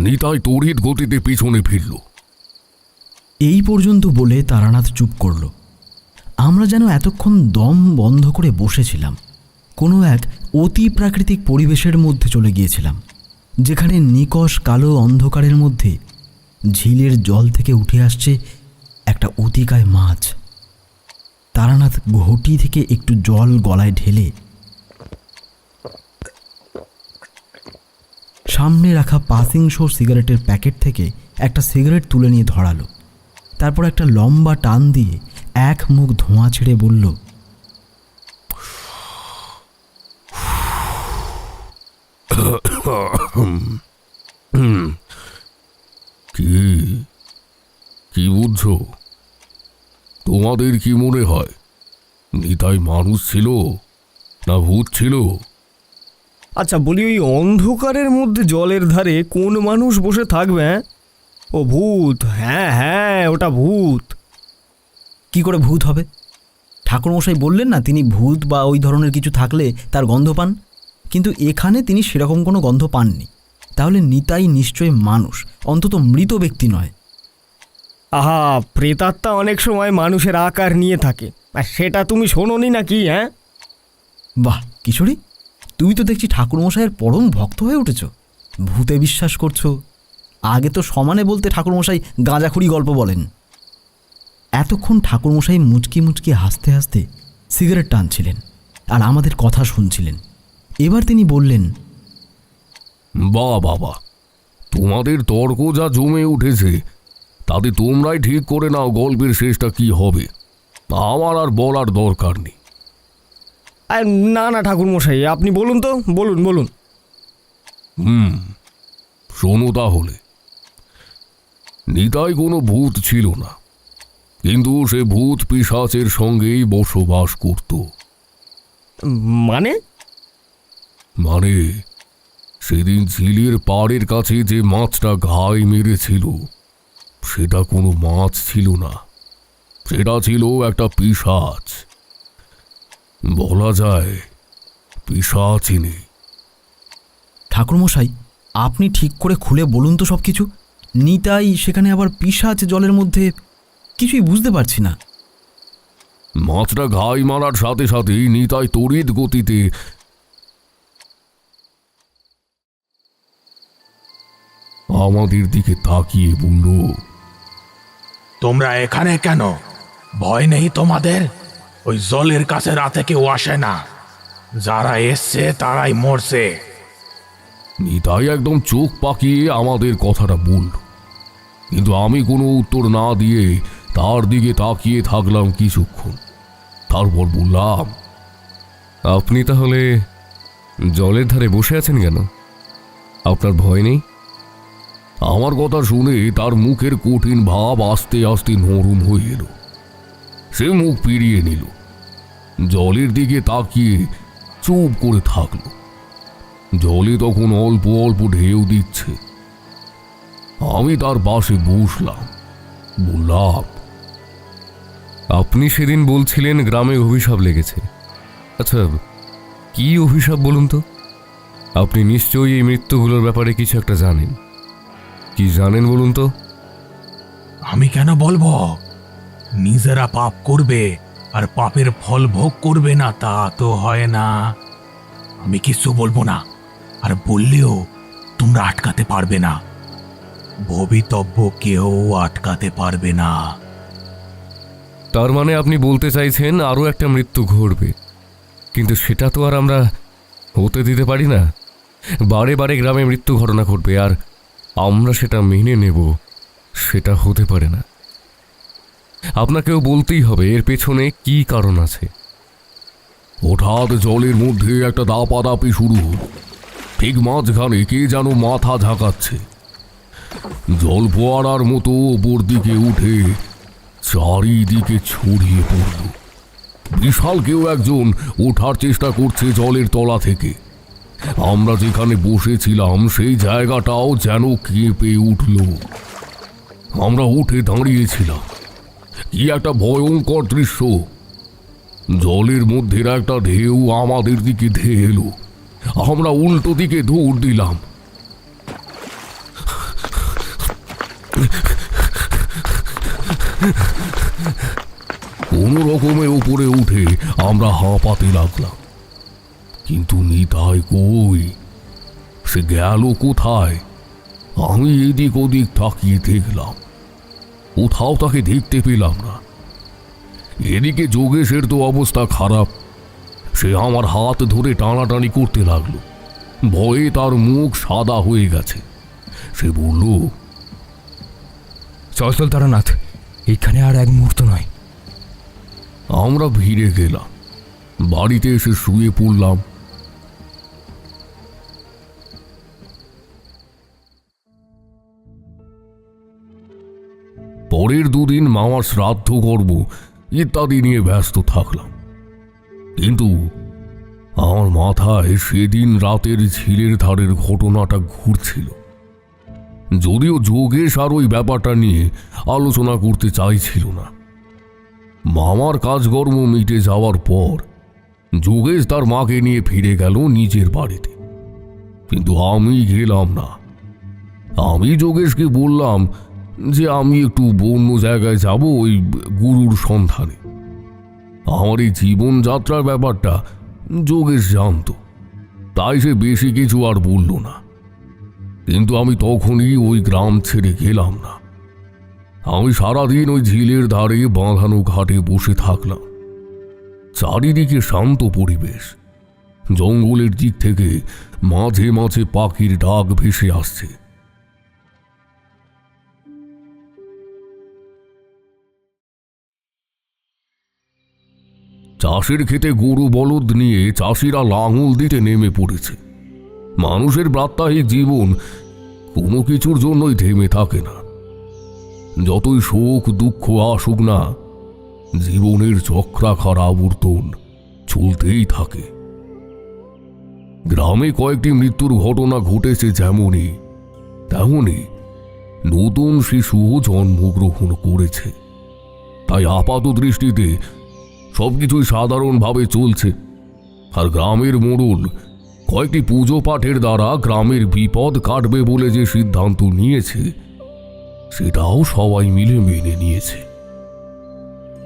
নিতাই তড়িৎ গতিতে পিছনে ফিরল। এই পর্যন্ত বলে তারানাথ চুপ করল। আমরা যেন এতক্ষণ দম বন্ধ করে বসেছিলাম। কোনো এক অতি প্রাকৃতিক পরিবেশের মধ্যে চলে গিয়েছিলাম, যেখানে নিকষ কালো অন্ধকারের মধ্যে ঝিলের জল থেকে উঠে আসছে একটা অতিকায় মাছ। তারানাথ ঘটি থেকে একটু জল গলায় ঢেলে সামনে রাখা পাসিংশোর সিগারেটের প্যাকেট থেকে একটা সিগারেট তুলে নিয়ে ধরালো। তারপর একটা লম্বা টান দিয়ে এক মুখ ধোঁয়া ছেড়ে বলল, কি কি বুঝছো? তোমাদের কি মনে হয় নিতাই মানুষ ছিল না ভূত ছিল? আচ্ছা বলি, ওই অন্ধকারের মধ্যে জলের ধারে কোন মানুষ বসে থাকবে? হ্যাঁ, ও ভূত। হ্যাঁ হ্যাঁ, ওটা ভূত। কি করে ভূত হবে? ঠাকুরমশাই বললেন না তিনি ভূত বা ওই ধরনের কিছু থাকলে তার গন্ধ পান, কিন্তু এখানে তিনি সেরকম কোনো গন্ধ পাননি। তাহলে নিতাই নিশ্চয়ই মানুষ, অন্তত মৃত ব্যক্তি নয়। আহা, প্রেতাত্মা অনেক সময় মানুষের আকার নিয়ে থাকে, আর সেটা তুমি শোনোনি নাকি? হ্যাঁ, বাহ কিশোরী, তুই তো দেখছি ঠাকুরমশাইয়ের পরম ভক্ত হয়ে উঠেছ। ভূতে বিশ্বাস করছো? আগে তো সমানে বলতে ঠাকুরমশাই গাঁজাখুরি গল্প বলেন। এতক্ষণ ঠাকুরমশাই মুচকি মুচকি হাসতে হাসতে সিগারেট টানছিলেন আর আমাদের কথা শুনছিলেন। এবার তিনি বললেন, বাবা, তোমাদের তর্ক যা জমে উঠেছে তাতে তোমরাই ঠিক করে নাও গল্পের শেষটা কি হবে। আমার আর বলার দরকার নেই। আর না না ঠাকুরমশাই, আপনি বলুন তো, বলুন বলুন। শোনো তাহলে। নিতাই কোনো ভূত ছিল না, কিন্তু সে ভূত পিশাচের সঙ্গেই বসবাস করত। মানে? মানে সেদিন ঝিলের পাড়ের কাছে যে মাছটা ঘাই মেরেছিল সেটা কোনো মাছ ছিল না, সেটা ছিল একটা পিশাচ। বলা যায় পিশাচিনী। ঠাকুরমশাই আপনি ঠিক করে খুলে বলুন তো সব কিছু। নিতাই সেখানে আবার পিশাচ জলের মধ্যে, কিছুই বুঝতে পারছি না। মাছটা ঘাই মারার সাথে সাথেই নিতাই তড়িৎ গতিতে আমাদের দিকে তাকিয়ে বলল, তোমরা এখানে কেন? ভয় নেই তোমাদের? ওই জলের কাছে রাতে কেউ আসে না, যারা এসছে তারাই মরছে। নিতাই একদম চোখ পাকিয়ে আমাদের কথাটা বলল, কিন্তু আমি কোনো উত্তর না দিয়ে তার দিকে তাকিয়ে থাকলাম কিছুক্ষণ। তারপর বললাম, আপনি তাহলে জলের ধারে বসে আছেন কেন? আপনার ভয় নেই? আমার কথা শুনে তার মুখের কঠিন ভাব আস্তে আস্তে নরম হয়ে এলো। সে মুখ ফিরিয়ে নিল, জলের দিকে তাকিয়ে চুপ করে থাকলো। জলে তখন অল্প অল্প ঢেউ দিচ্ছে। আমি তার পাশে বসলাম, বললাম, আপনি সেদিন বলছিলেন গ্রামে অভিশাপ লেগেছে। আচ্ছা, কি অভিশাপ বলুন তো? আপনি নিশ্চয়ই এই মৃত্যুগুলোর ব্যাপারে কিছু একটা জানেন। কি জানেন বলুন তো? আমি কেন বলবো? নিজেরা পাপ করবে আর পাপের ফল ভোগ করবে না তা তো হয় না। আমি কিছু বলবো না, আর বললেও তোমরা আটকাতে পারবে না। ভবিতব্য কেউ আটকাতে পারবে না। তার মানে আপনি বলতে চাইছেন আরও একটা মৃত্যু ঘটবে, কিন্তু সেটা তো আর আমরা হতে দিতে পারি না। বারে বারে গ্রামে মৃত্যু ঘটনা ঘটবে আর আমরা সেটা মেনে নেব, সেটা হতে পারে না। আপনাকেও বলতেই হবে এর পেছনে কি কারণ আছে। হঠাৎ জলের মধ্যে একটা দাপাদাপি শুরু হল। ঠিক মাঝখানে কে যেন মাথা ঝাঁকাচ্ছে। জল ফোয়ারার মতো ওপর দিকে উঠে চারিদিকে ছড়িয়ে পড়ল। বিশাল কেউ একজন ওঠার চেষ্টা করছে জলের তলা থেকে। আমরা যেখানে বসেছিলাম সেই জায়গাটাও যেন কেঁপে উঠল। আমরা উঠে দাঁড়িয়েছিলাম। কি একটা ভয়ঙ্কর দৃশ্য! জলের মধ্যে একটা ঢেউ আমাদের দিকে ধেয়ে এলো। আমরা উল্টো দিকে দৌড় দিলাম। কোনো রকমে উপরে উঠে আমরা হাঁপাতে লাগলাম, কিন্তু নিতাই কই, সে গেল কোথায়? আমি এদিক ওদিক তাকিয়ে দেখলাম, কোথাও তাকে দেখতে পেলাম না। এদিকে যোগেশের তো অবস্থা খারাপ, সে আমার হাত ধরে টানাটানি করতে লাগলো। ভয়ে তার মুখ সাদা হয়ে গেছে। সে বলল, চল চল তারানাথ, এখানে আর এক মুহূর্ত নয়। আমরা ভিড়ে গেলাম, বাড়িতে এসে শুয়ে পড়লাম। পরের দুদিন মামার শ্রাদ্ধ করব ইত্যাদি নিয়ে ব্যস্ত থাকলাম, কিন্তু আমার মাথায় সেদিন রাতের ঝিলের ধারের ঘটনাটা ঘুরছিল। যদিও যোগেশ আর ওই ব্যাপারটা নিয়ে আলোচনা করতে চাইছিল না। মামার কাজকর্ম মিটে যাওয়ার পর যোগেশ তার মাকে নিয়ে ফিরে গেল নিজের বাড়িতে, কিন্তু আমি গেলাম না। আমি যোগেশকে বললাম যে আমি একটু অন্য জায়গায় যাব, ওই গুরুর সন্ধানে। আমার এই জীবনযাত্রার ব্যাপারটা যোগেশ জানত, তাই সে বেশি কিছু আর বলল না। কিন্তু আমি তখনই ওই গ্রাম ছেড়ে গেলাম না। আমি সারাদিন ওই ঝিলের ধারে বাঁধানো ঘাটে বসে থাকলাম। চারিদিকে শান্ত পরিবেশ, জঙ্গলের দিক থেকে মাঝে মাঝে পাখির ডাক ভেসে আসছে। চাষের ক্ষেতে গরু বলদ নিয়ে চাষিরা লাঙল দিতে নেমে পড়েছে। মানুষের প্রাত্যহিক জীবন কোনো কিছুর জন্যই থেমে থাকে না। যতই শোক দুঃখ আসুক না, জীবনের চক্রাকার আবর্তন চলতেই থাকে। গ্রামে কয়েকটি মৃত্যুর ঘটনা ঘটেছে, যেমনই তেমনই নতুন শিশুও জন্মগ্রহণ করেছে। তাই আপাত দৃষ্টিতে সবকিছুই সাধারণভাবে চলছে। আর গ্রামের মোড়ল কয়েকটি পুজো পাঠের দ্বারা গ্রামের বিপদ কাটবে বলে যে সিদ্ধান্ত নিয়েছে, সেটাও সবাই মিলে মেনে নিয়েছে।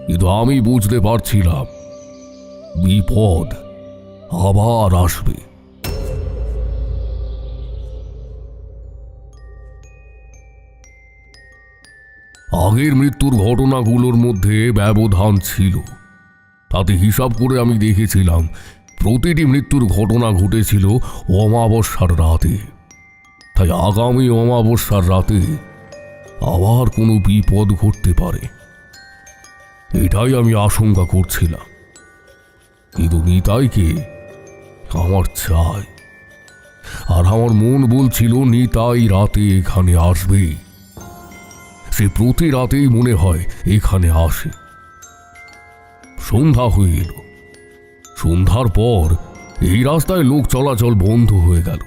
কিন্তু আমি বুঝতে পারছিলাম বিপদ আবার আসবে। আগের মৃত্যুর ঘটনাগুলোর মধ্যে ব্যবধান ছিল, তাতে হিসাব করে আমি দেখেছিলাম প্রতিটি মৃত্যুর ঘটনা ঘটেছিল অমাবস্যার রাতে। তাই আগামী অমাবস্যার রাতে আবার কোনো বিপদ ঘটতে পারে, এটাই আমি আশঙ্কা করছিলাম। কিন্তু নিতাইকে আমার চাই, আর আমার মন বলছিল নিতাই রাতে এখানে আসবেই। সে প্রতি রাতেই মনে হয় এখানে আসে। সন্ধ্যা হয়ে এলো। সন্ধ্যার পর এই রাস্তায় লোক চলাচল বন্ধ হয়ে গেল।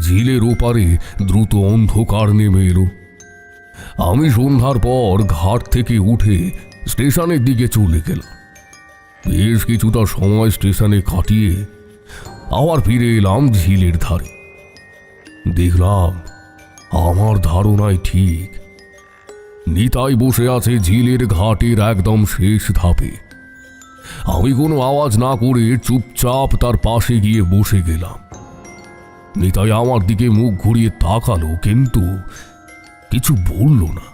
ঝিলের ওপারে দ্রুত অন্ধকার নেমে এলো। আমি সন্ধ্যার পর ঘাট থেকে উঠে স্টেশনের দিকে চলে গেলাম। বেশ কিছুটা সময় স্টেশনে কাটিয়ে আবার ফিরে এলাম ঝিলের ধারে। দেখলাম আমার ধারণাই ঠিক। নিতাই বসে আছে ঝিলের ঘাটের একদম শেষ ধাপে। আমি কোনো আওয়াজ না করে চুপচাপ তার পাশে গিয়ে বসে গেলাম। নিতাই আমার দিকে মুখ ঘুরিয়ে তাকালো, কিন্তু কিছু বলল না।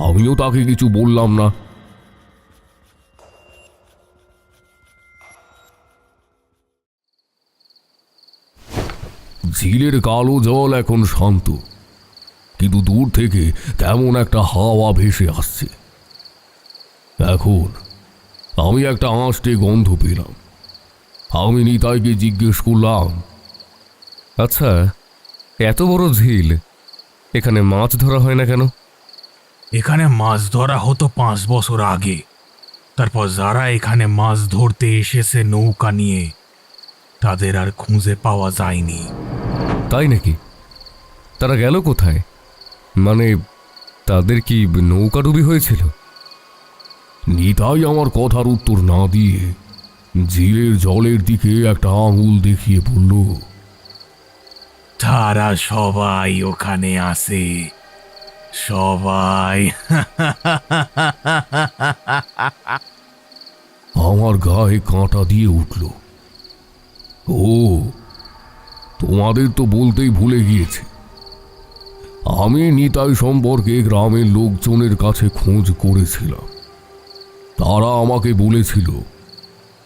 আমিও তাকে কিছু বললাম না। ঝিলের কালো জল এখন শান্ত, কিন্তু দূর থেকে কেমন একটা হাওয়া ভেসে আসছে। এখন আমি একটা আঁশটে গন্ধ পেলাম। আমি নিতাইকে জিজ্ঞেস করলাম, আচ্ছা, এত বড় ঝিল, এখানে মাছ ধরা হয় না কেন? এখানে মাছ ধরা হতো 5 বছর আগে। তারপর যারা এখানে মাছ ধরতে এসেছে নৌকা নিয়ে, তাদের আর খুঁজে পাওয়া যায়নি। তাই নাকি? তারা গেল কোথায়? মানে তাদের কি নৌকাডুবি হয়েছিল? নিতাই আমার কথার উত্তর না দিয়ে ঝিলের জলের দিকে একটা আঙুল দেখিয়ে বলল, তারা সবাই ওখানে আসে, সবাই আমার গায়ে কাঁটা দিয়ে উঠল। ও, তোমাদের তো বলতেই ভুলে গিয়েছি, আমি নিতাই সম্পর্কে গ্রামের লোকজনের কাছে খোঁজ করেছিলাম। তারা আমাকে বলেছিল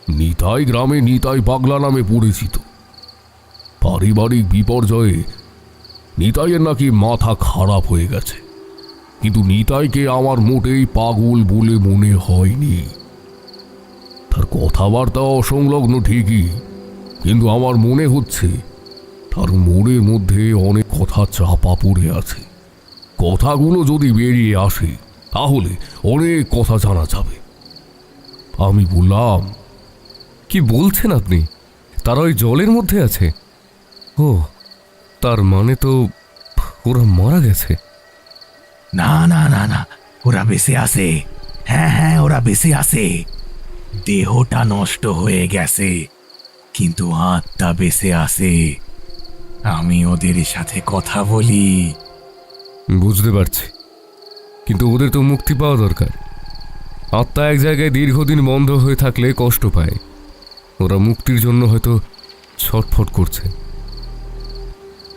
নিতাই গ্রামে নিতাই পাগলা নামে পরিচিত। পারিবারিক বিপর্যয়ে নিতাইয়ের নাকি মাথা খারাপ হয়ে গেছে, কিন্তু নিতাইকে আমার মোটেই পাগল বলে মনে হয়নি। তার কথাবার্তা অসংলগ্ন ঠিকই, কিন্তু আমার মনে হচ্ছে তার মনের মধ্যে অনেক কথা চাপা পড়ে আছে। কথাগুলো যদি বেরিয়ে আসে তাহলে অনেক কথা জানা যাবে। আমি বললাম, কি বলছেন আপনি? তারা ওই জলের মধ্যে আছে? ও, তার মানে তো ওরা মারা গেছে। না না না না, ওরা বেঁচে আছে। হ্যাঁ হ্যাঁ, ওরা বেঁচে আছে। দেহটা নষ্ট হয়ে গেছে, কিন্তু আত্মা বেঁচে আছে। আমি ওদের সাথে কথা বলি। বুঝতে পারছি, কিন্তু ওদের তো মুক্তি পাওয়া দরকার। আত্মা এক জায়গায় দীর্ঘদিন বন্ধ হয়ে থাকলে কষ্ট পায়। ওরা মুক্তির জন্য হয়তো ছটফট করছে।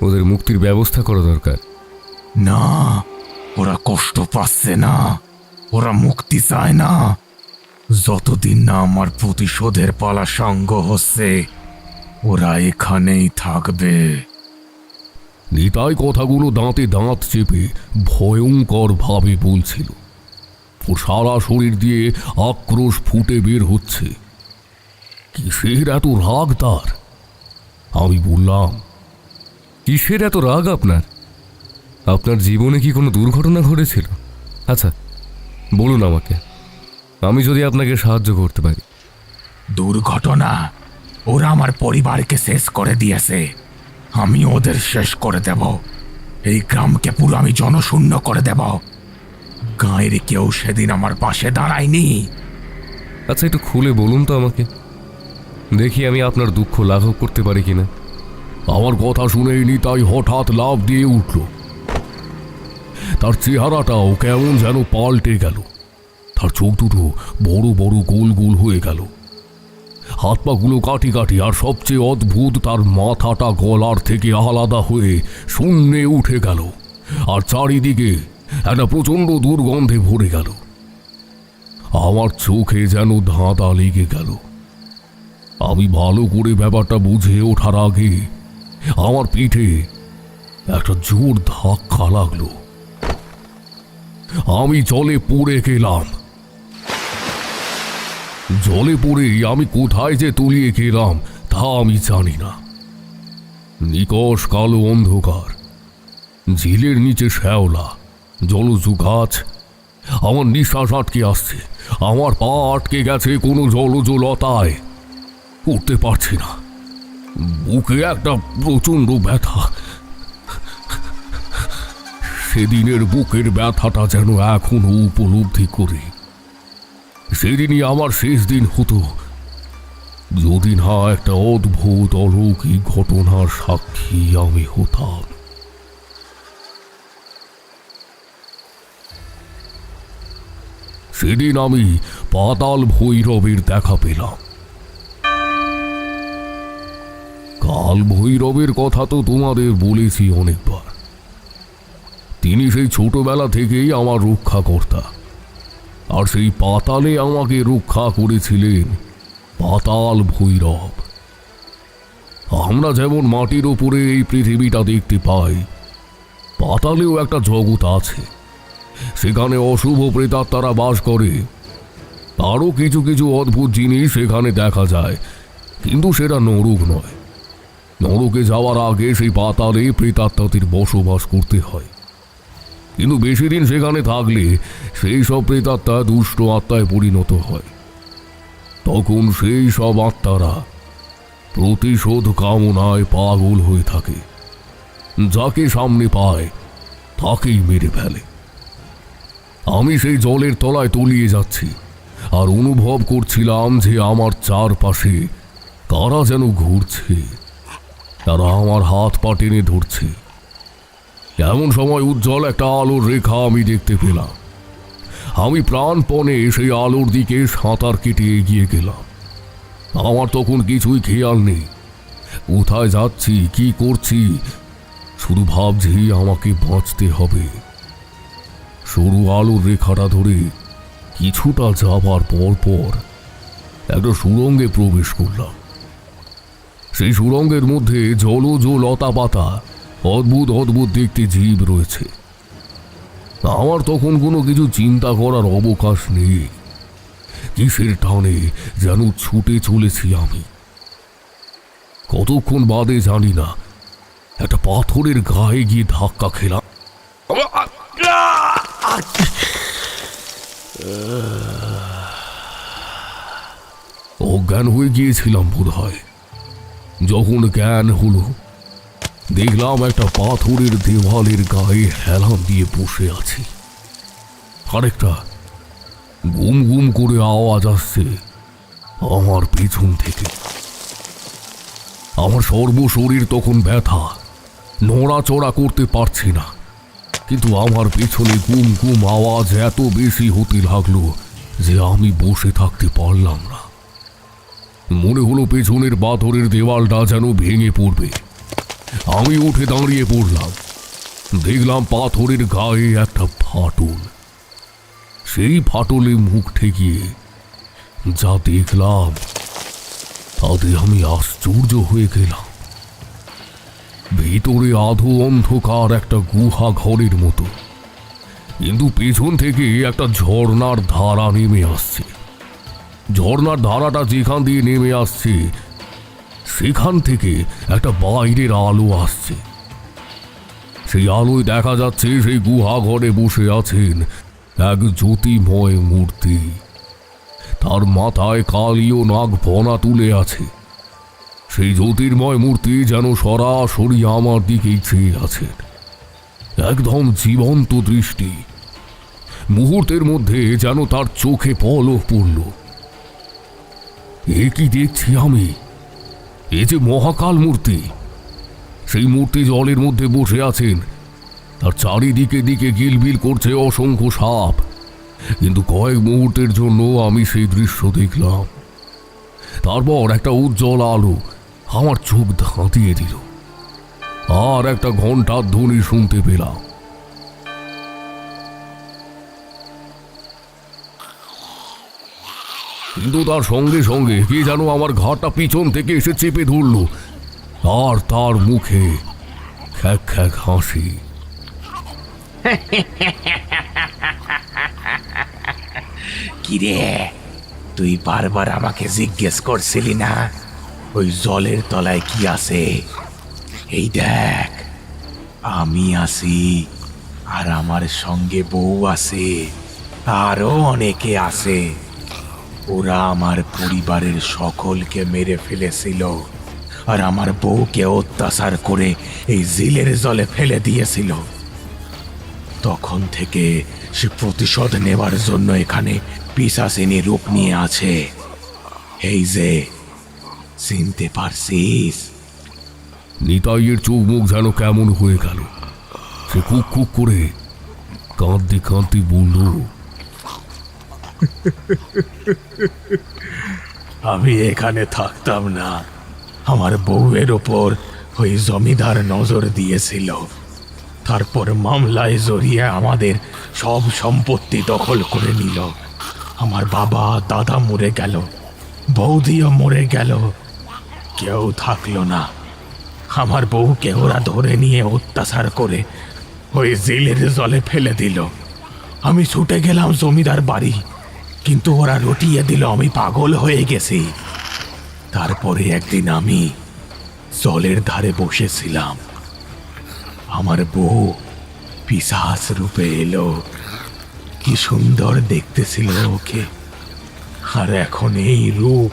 ওদের মুক্তির ব্যবস্থা করা দরকার। না, ওরা কষ্ট পাচ্ছে না, ওরা মুক্তি চায় না। যতদিন না আমার প্রতিশোধের পালা সাঙ্গ হচ্ছে, ওরা এখানেই থাকবে। নিতাই কথাগুলো দাঁতে দাঁত চেপে ভয়ঙ্কর ভাবে বলছিল। ওর সারা শরীর দিয়ে আক্রোশ ফুটে বের হচ্ছে। কিসের এত রাগ তার? আমি বললাম, কিসের এত রাগ আপনার? আপনার জীবনে কি কোনো দুর্ঘটনা ঘটেছিল? আচ্ছা, বলুন আমাকে, আমি যদি আপনাকে সাহায্য করতে পারি। দুর্ঘটনা? ওরা আমার পরিবারকে শেষ করে দিয়েছে, আমি ওদের শেষ করে দেব। এই গ্রামকে পুরো আমি জনশূন্য করে দেব। গাঁয়ের কেউ সেদিন আমার পাশে দাঁড়ায়নি। আচ্ছা, একটু খুলে বলুন তো আমাকে, দেখি আমি আপনার দুঃখ লাঘব করতে পারি কিনা। আমার কথা শুনেই নিতাই হঠাৎ লাফ দিয়ে উঠল। তার চেহারাটাও কেমন যেন পাল্টে গেল। তার চোখ দুটো বড় বড় গোল গোল হয়ে গেল, হাত পাগুলো কাটি কাটি, আর সবচেয়ে অদ্ভুত, তার মাথাটা গলার থেকে আলাদা হয়ে শূন্যে উঠে গেল, আর চারিদিকে একটা প্রচণ্ড দুর্গন্ধে ভরে গেল। আমার চোখে যেন ধাঁধা লেগে গেল। আমি ভালো করে ব্যাপারটা বুঝে ওঠার আগে আমার পিঠে একটা জোর ধাক্কা লাগলো। আমি জলে পড়ে গেলাম। জলে পড়ে আমি কোথায় যে তলিয়ে গেলাম তা আমি জানি না। নিকষ কালো অন্ধকার, ঝিলের নিচে শ্যাওলা, জলজ গাছ। আমার নিঃশ্বাস আটকে আসছে, আমার পা আটকে গেছে কোনো জলজ লতায়। উঠতে পারছি না, বুকে একটা প্রচণ্ড ব্যথা। সেদিনের বুকের ব্যথাটা যেন এখনো উপলব্ধি করি। সেদিনই আমার শেষ দিন হতো, যদি না একটা অদ্ভুত অলৌকিক ঘটনার সাক্ষী আমি হতাম। সেদিন আমি পাতাল ভৈরবের দেখা পেলাম। কাল ভৈরবের কথা তো তোমাদের বলেছি অনেকবার। তিনি সেই ছোটবেলা থেকেই আমার রক্ষাকর্তা, আর সেই পাতালে আমাকে রক্ষা করেছিলেন পাতাল ভৈরব। আমরা যেমন মাটির ওপরে এই পৃথিবীটা দেখতে পাই, পাতালেও একটা জগৎ আছে। সেখানে অশুভ প্রেতাত্মারা বাস করে। আরও কিছু কিছু অদ্ভুত জিনিস সেখানে দেখা যায়, কিন্তু সেটা নরক নয়। নরকে যাওয়ার আগে সেই পাতালে প্রেতাত্মাদের বসবাস করতে হয়, কিন্তু বেশি দিন সেখানে থাকলে সেই সব প্রেতাত্মা দুষ্ট আত্মায় পরিণত হয়। তখন সেই সব আত্মারা প্রতিশোধ কামনায় পাগল হয়ে থাকে। যাকে সামনে পায় তাকেই মেরে ফেলে। আমি সেই জলের তলায় তলিয়ে যাচ্ছি, আর অনুভব করছিলাম যে আমার চারপাশে কারা যেন ঘুরছে। তারা আমার হাত পা টেনে ধরছে। এমন সময় উজ্জ্বল একটা আলোর রেখা আমি দেখতে পেলাম। আমি প্রাণপণে সেই আলোর দিকে সাঁতার কেটে এগিয়ে গেলাম। আমার তখন কিছুই খেয়াল নেই, কোথায় যাচ্ছি, কি করছি, শুধু ভাবছি আমাকে বাঁচতে হবে। সরু আলোর রেখাটা ধরে কিছুটা যাবার পর পর একটা সুড়ঙ্গে প্রবেশ করলাম। সেই সুড়ঙ্গের মধ্যে জলজ লতা পাতা, অদ্ভুত অদ্ভুত দেখতে জীব রয়েছে। আমার তখন কোনো কিছু চিন্তা করার অবকাশ নেই। কিসের টানে যেন ছুটে চলেছি আমি। কতক্ষণ বাদে জানি না, একটা পাথরের গায়ে গিয়ে ধাক্কা খেলাম। অজ্ঞান হয়ে গিয়েছিলাম বোধ হয়। যখন জ্ঞান হলো, দেখলাম একটা পাথরের দেওয়ালের গায়ে হেলান দিয়ে বসে আছি। আরেকটা গুম গুম করে আওয়াজ আসছে আমার পিছন থেকে। আমার সর্বশরীর তখন ব্যথা, নড়াচড়া করতে পারছি না। কিন্তু আমার পেছনে গুম গুম আওয়াজ এত বেশি হতে লাগলো যে আমি বসে থাকতে পারলাম না। মনে হলো পেছনের পাথরের দেওয়ালটা যেন ভেঙে পড়বে। আমি উঠে দাঁড়িয়ে পড়লাম। দেখলাম পাথরের গায়ে একটা ফাটল। সেই ফাটলে মুখ ঠেকিয়ে যা দেখলাম তাতে আমি আশ্চর্য হয়ে গেলাম। ভিতরে আধো অন্ধকার একটা গুহা ঘরের মতো, কিন্তু পেছন থেকে একটা ঝর্ণার ধারা নেমে আসছে। ঝর্ণার ধারাটা যেখান দিয়ে নেমে আসছে সেখান থেকে একটা বাইরের আলো আসছে। সেই আলোয় দেখা যাচ্ছে সেই গুহা ঘরে বসে আছেন এক জ্যোতিময় মূর্তি। তার মাথায় কালীয় নাগ ফনা তুলে আছে। সেই জ্যোতির্ময় মূর্তি যেন সরাসরি আমার দিকেই চেয়ে আছেন, একদম জীবন্ত দৃষ্টি। মুহূর্তের মধ্যে যেন তার চোখে পলক পড়ল। এ কি দেখছি আমি? এ যে মহাকাল মূর্তি। সেই মূর্তি জলের মধ্যে বসে আছেন, তার চারিদিকে দিকে গিলবিল করছে অসংখ্য সাপ। কিন্তু কয়েক মুহূর্তের জন্য আমি সেই দৃশ্য দেখলাম। তারপর একটা উজ্জ্বল আলো আমার চোখ ধাঁধিয়ে দিল, আর একটা ঘণ্টার ধ্বনি শুনতে পেলাম। কিন্তু তার সঙ্গে সঙ্গে কে যেন আমার ঘাটটা পিছন থেকে এসে চেপে ধরল, আর তার মুখে খ্যাক খ্যাক হাসি। কিরে, তুই বারবার আমাকে জিজ্ঞেস করছিলি না ওই জলের তলায় কি আছে? এই দেখ, আমি আছি, আর আমার সঙ্গে বউ আছে, আরো অনেকে আছে। ওরা আমার পরিবারের সকলকে মেরে ফেলেছিল, আর আমার বউকে অত্যাচার করে এই জিলের জলে ফেলে দিয়েছিল। তখন থেকে সে প্রতিশোধ নেওয়ার জন্য এখানে পিশাচিনী রূপ নিয়ে আছে। এই যে, চিনতে পারছিস? নিতাইয়ের চোখ মুখ যেন কেমন হয়ে গেল। সে খুব খুব করে কাঁদতে কাঁদতে বলল, আমি এখানে থাকতাম না। আমার বউয়ের ওপর ওই জমিদার নজর দিয়েছিল। তারপর মামলায় জড়িয়ে আমাদের সব সম্পত্তি দখল করে নিল। আমার বাবা দাদা মরে গেল, বৌদিও মরে গেল, কেউ থাকলো না। আমার বউকে ওরা ধরে নিয়ে অত্যাচার করে ওই জেলের জলে ফেলে দিল। আমি ছুটে গেলাম জমিদার বাড়ি, কিন্তু ওরা রটিয়ে দিল আমি পাগল হয়ে গেছি। তারপরে একদিন আমি জলের ধারে বসেছিলাম, আমার বউ পিশাচ রূপে এলো। কি সুন্দর দেখতেছিল ওকে, আর এখন এই রূপ।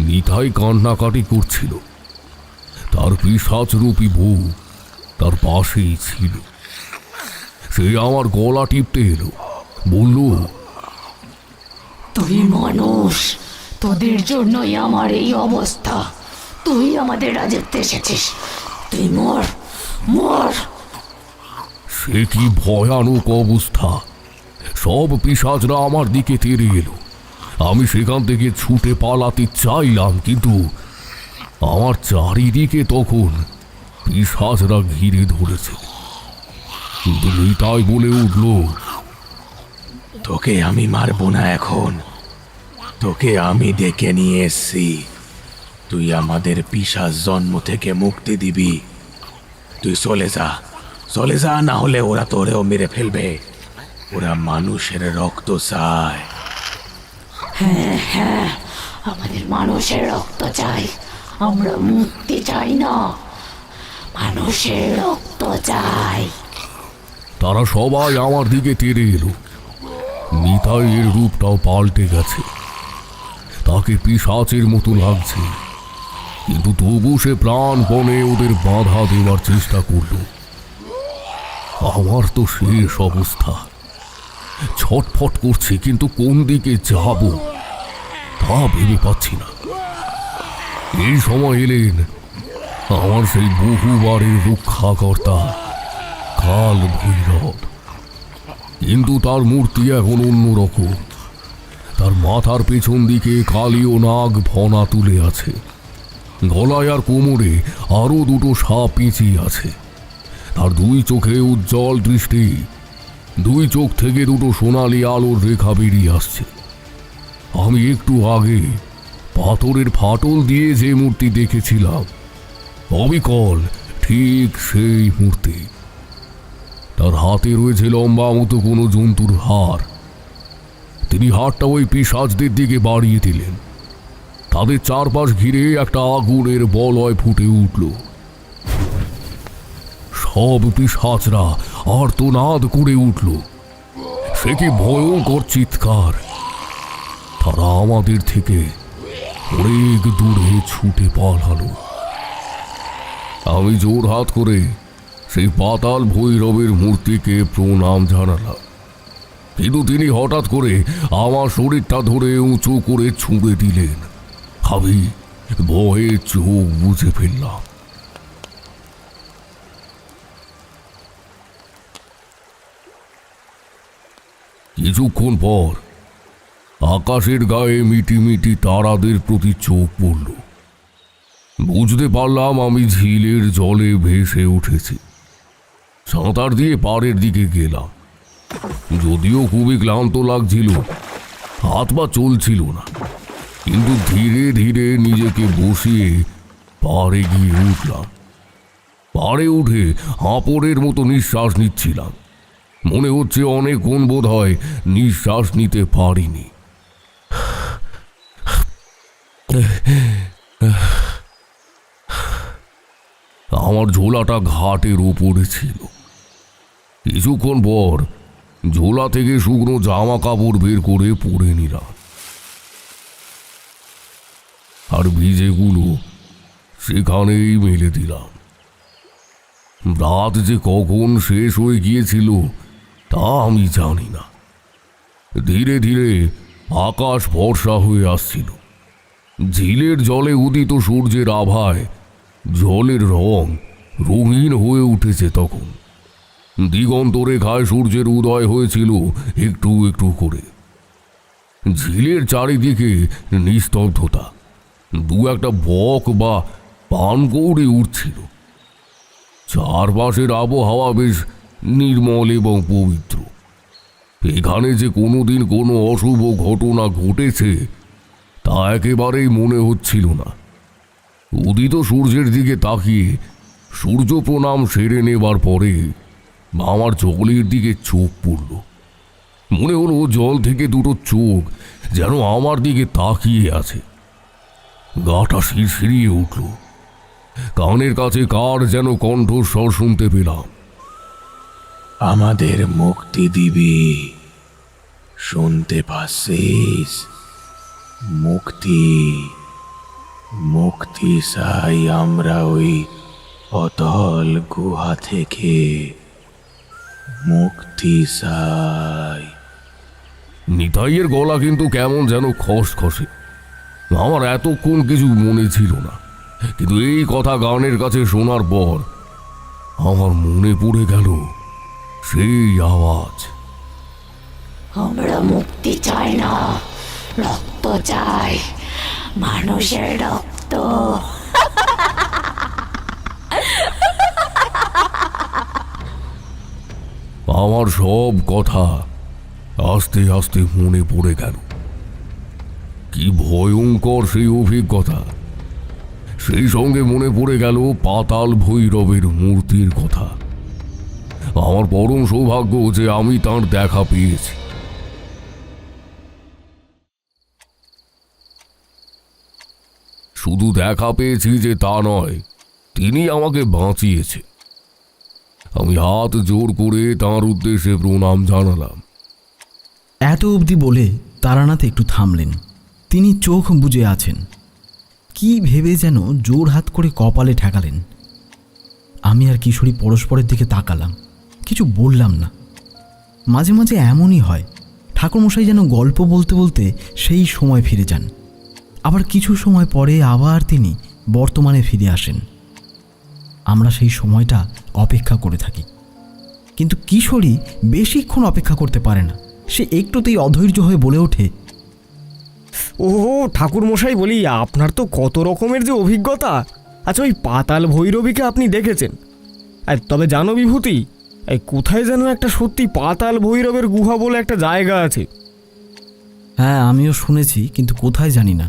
নিতাই কান্নাকাটি করছিল। তার পিশাচ রূপী বউ তার পাশেই ছিল। সে আমার গলা টিপতে এলো, বলল, তুই মানুষ, তোদের জন্যই আমার এই অবস্থা। তুই আমাদের রাজত্বে এসেছিস, তুই মর মর। সে কি ভয়ানক অবস্থা! সব পিশাচরা আমার দিকে তেড়ে এলো। আমি সেখান থেকে ছুটে পালাতে চাইলাম, কিন্তু আমার চারিদিকে তখন পিশাচরা ঘিরে ধরেছে। কিন্তু নিতাই বলে উঠল, তোকে আমি মারবো না এখন, তোকে আমি ডেকে নিয়ে এসছি। তুই আমাদের পিশাচ জন্ম থেকে মুক্তি দিবি। তুই চলে যা, না হলে ওরা তোরেও মেরে ফেলবে। ওরা মানুষের রক্ত চায়। হ্যাঁ, আমাদের মানুষের রক্ত চাই, আমরা মুক্তি চাই না, মানুষের রক্ত চাই। তারা সবাই আমার দিকে তেড়ে এলো। নিতাইয়ের রূপটাও পাল্টে গেছে, তাকে পিশাচের মতো লাগছে, কিন্তু তবু সে প্রাণপণে ওদের বাধা দেওয়ার চেষ্টা করল। আমার তো শেষ অবস্থা, ছটফট করছে, কিন্তু কোন দিকে যাব তা ভেবে পাচ্ছি না। এই সময় এলেন আমার সেই বহুবারের রক্ষাকর্তা কাল ভৈরব। কিন্তু তার মূর্তি এখন অন্যরকম। তার মাথার পেছন দিকে কালীয় নাগ ফনা তুলে আছে, গলায় আর কোমরে আরো দুটো সাপ পেঁচিয়ে আছে। তার দুই চোখে উজ্জ্বল দৃষ্টি, দুই চোখ থেকে দুটো সোনালি আলোর রেখা বেরিয়ে আসছে। আমি একটু আগে পাথরের ফাটল দিয়ে যে মূর্তি দেখেছিলাম, অবিকল ঠিক সেই মূর্তি। তার হাতে রয়েছে লম্বা মতো কোনো জন্তুর হাড়। তিনি হাড়টা ওই পিশাচদের দিকে বাড়িয়ে দিলেন। তাদের চারপাশ ঘিরে একটা আগুনের বলয় ফুটে উঠল। সব পিশাচরা আর্তনাদ করে উঠল। সে কি ভয়ঙ্কর চিৎকার! তারা আমাদের থেকে অনেক দূরে ছুটে পালালো। আমি জোর হাত করে সেই পাতাল ভৈরবের মূর্তিকে প্রণাম জানালাম, কিন্তু তিনি হঠাৎ করে আমার শরীরটা ধরে উঁচু করে ছুঁড়ে দিলেন। আমি ভয়ে চোখ বুজে ফেললাম। কিছুক্ষণ পর আকাশের গায়ে মিটি মিটি তারাদের প্রতি চোখ পড়ল। বুঝতে পারলাম আমি ঝিলের জলে ভেসে উঠেছি। সাঁতার দিয়ে পাড়ের দিকে গেলাম। যদিও খুবই ক্লান্ত লাগছিল, হাত পা চলছিল না, কিন্তু ধীরে ধীরে নিজেকে বসিয়ে পাড়ে গিয়ে উঠলাম। পাড়ে উঠে হাঁপড়ের মতো নিঃশ্বাস নিচ্ছিলাম। মনে হচ্ছে অনেকক্ষণ বোধ হয় নিঃশ্বাস নিতে পারিনি। আমার ঝোলাটা ঘাটের উপরে ছিল। কিছুক্ষণ পর ঝোলা থেকে শুকনো জামা কাপড় বের করে পরে নিলাম, আর ভিজেগুলো সেখানেই মেলে দিলাম। রাত যে কখন শেষ হয়ে গিয়েছিল তা আমি জানি না। ধীরে ধীরে আকাশ ফর্সা হয়ে আসছিল। ঝিলের জলে উদিত সূর্যের আভায় জলের রং রঙিন হয়ে উঠেছে। তখন দিগন্ত রেখায় সূর্যের উদয় হয়েছিল একটু একটু করে। ঝিলের চারিদিকে নিস্তব্ধতা, দু একটা বক বা পানকৌড়ি উঠছিল। চারপাশের আবহাওয়া বেশ নির্মল এবং পবিত্র। এখানে যে কোনোদিন কোনো অশুভ ঘটনা ঘটেছে তা একেবারেই মনে হচ্ছিল না। উদিত সূর্যের দিকে তাকিয়ে সূর্য প্রণাম সেরে নেবার পরে আমার জলের দিকে চোখ পড়ল। মনে হলো জল থেকে দুটো চোখ যেন আমার দিকে তাকিয়ে আছে। গাটা শিরশিরিয়ে উঠল। কানের কাছে কার যেন কণ্ঠস্বর শুনতে পেলাম, আমাদের মুক্তি দিবি, শুনতে পাচ্ছিস? মুক্তি, মুক্তি চাই আমরা ওই অতল গুহা থেকে, মুক্তি চাই। নিতাইয়ের গলা কিন্তু কেমন যেন খসখসে। আমার এতক্ষণ কিছু মনে ছিল না, কিন্তু এই কথা গানের কাছে শোনার পর আমার মনে পড়ে গেল সেই আওয়াজ। আমরা মুক্তি চাই না, রক্ত চাই, মানুষের রক্ত। আমার সব কথা আস্তে আস্তে মনে পড়ে গেল। কি ভয়ঙ্কর সেই অভিজ্ঞতা! সেই সঙ্গে মনে পড়ে গেল পাতাল ভৈরবের মূর্তির কথা। আমার পরম সৌভাগ্য যে আমি তার দেখা পেয়েছি। শুধু দেখা পেয়েছি যে তা নয়, তিনি আমাকে বাঁচিয়েছে। আমি হাত জোর করে তাঁর উদ্দেশ্যে প্রণাম জানালাম। এত অবধি বলে তারানাথ একটু থামলেন। তিনি চোখ বুজে আছেন। কি ভেবে যেন জোর হাত করে কপালে ঠেকালেন। আমি আর কিশোরী পরস্পরের দিকে তাকালাম, কিছু বললাম না। মাঝে মাঝে এমনই হয়, ঠাকুরমশাই যেন গল্প বলতে বলতে সেই সময় ফিরে যান, আবার কিছু সময় পরে আবার তিনি বর্তমানে ফিরে আসেন। আমরা সেই সময়টা অপেক্ষা করে থাকি, কিন্তু কিশোরী বেশিক্ষণ অপেক্ষা করতে পারে না। সে একটুতেই অধৈর্য হয়ে বলে ওঠে, ও ঠাকুর মশাই, বলি আপনার তো কত রকমের যে অভিজ্ঞতা। আচ্ছা, ওই পাতাল ভৈরবীকে আপনি দেখেছেন? তবে জানো বিভূতি, কোথায় যেন একটা সত্যি পাতাল ভৈরবের গুহা বলে একটা জায়গা আছে। হ্যাঁ, আমিও শুনেছি, কিন্তু কোথায় জানি না।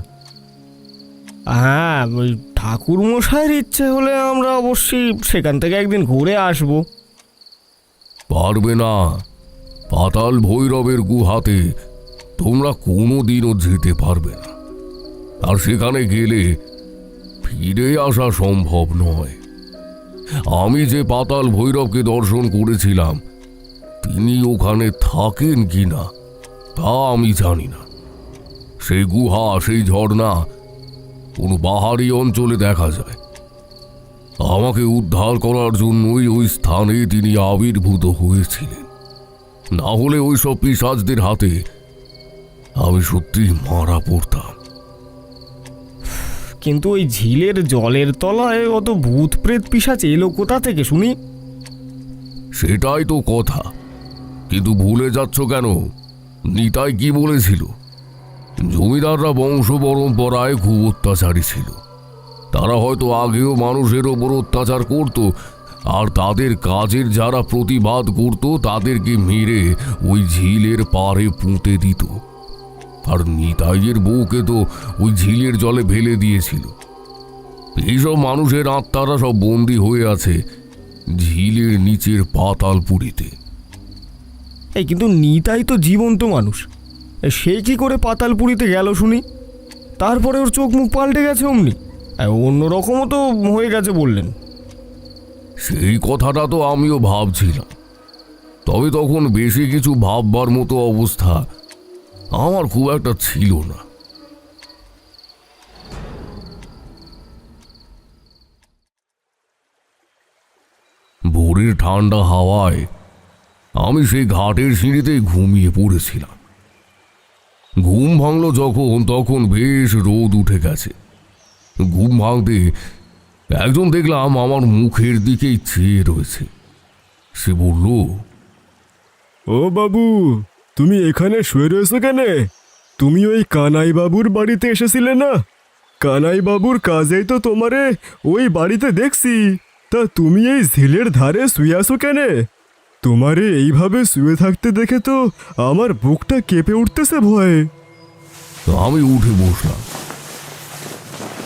হ্যাঁ, ওই ঠাকুর মশাইয়ের ইচ্ছে হলে আমরা অবশ্যই সেখান থেকে একদিন ঘুরে আসব। পারবে না। পাতাল ভৈরবের গুহাতে তোমরা কোনোদিনও যেতে পারবে না, আর সেখানে গেলে ফিরে আসা সম্ভব নয়। আমি যে পাতাল ভৈরবকে দর্শন করেছিলাম, তিনি ওখানে থাকেন কিনা তা আমি জানি না। সেই গুহা, সেই ঝর্ণা কোনো পাহাড়ি অঞ্চলে দেখা যায়। আমাকে উদ্ধার করার জন্যই ওই স্থানে তিনি আবির্ভূত হয়েছিলেন। না হলে ওইসব পিশাচদের হাতে আমি সত্যি মারা পড়তাম। কিন্তু ওই ঝিলের জলের তলায় অত ভূত প্রেত পিশাচ এলো কোথা থেকে শুনি? সেটাই তো কথা। কিন্তু ভুলে যাচ্ছ কেন? নিতাই কি বলেছিল? জমিদাররা বংশ পরম্পরায় খুব অত্যাচারী ছিল। তারা হয়তো আগেও মানুষের ওপর অত্যাচার করত, আর তাদের কাজের যারা প্রতিবাদ করত তাদেরকে মেরে ওই ঝিলের পাড়ে পুঁতে দিত। আর নিতাইয়ের বউকে তো ওই ঝিলের জলে ফেলে দিয়েছিল। এইসব মানুষের আত্মারা সব বন্দী হয়ে আছে ঝিলের নিচের পাতালপুরীতে। কিন্তু নিতাই তো জীবন্ত মানুষ, সে কি করে পাতালপুরীতে গেল শুনি? তারপরে ওর চোখ মুখ পাল্টে গেছে অমনি, অন্যরকমও তো হয়ে গেছে বললেন। সেই কথাটা তো আমিও ভাবছিলাম, তবে তখন বেশি কিছু ভাববার মতো অবস্থা আমার খুব একটা ছিল না। ভোরের ঠান্ডা হাওয়ায় আমি সেই ঘাটের সিঁড়িতেই ঘুমিয়ে পড়েছিলাম। ঘুম ভাঙল যখন, তখন বেশ রোদ উঠে গেছে। ঘুম ভাঙতে একজন দেখলাম আমার মুখের দিকেই চেয়ে রয়েছে। সে বলল, ও বাবু, তুমি এখানে শুয়ে রয়েছো কেন? তুমি ওই কানাই বাবুর বাড়িতে এসেছিলে না? কানাই বাবুর কাজেই তো তোমারে ওই বাড়িতে দেখছি। তা তুমি এই ঝিলের ধারে শুয়ে আসো কেন? তোমারে এইভাবে শুয়ে থাকতে দেখে তো আমার বুকটা কেঁপে উঠতেছে ভয়ে। আমি উঠে বসলাম।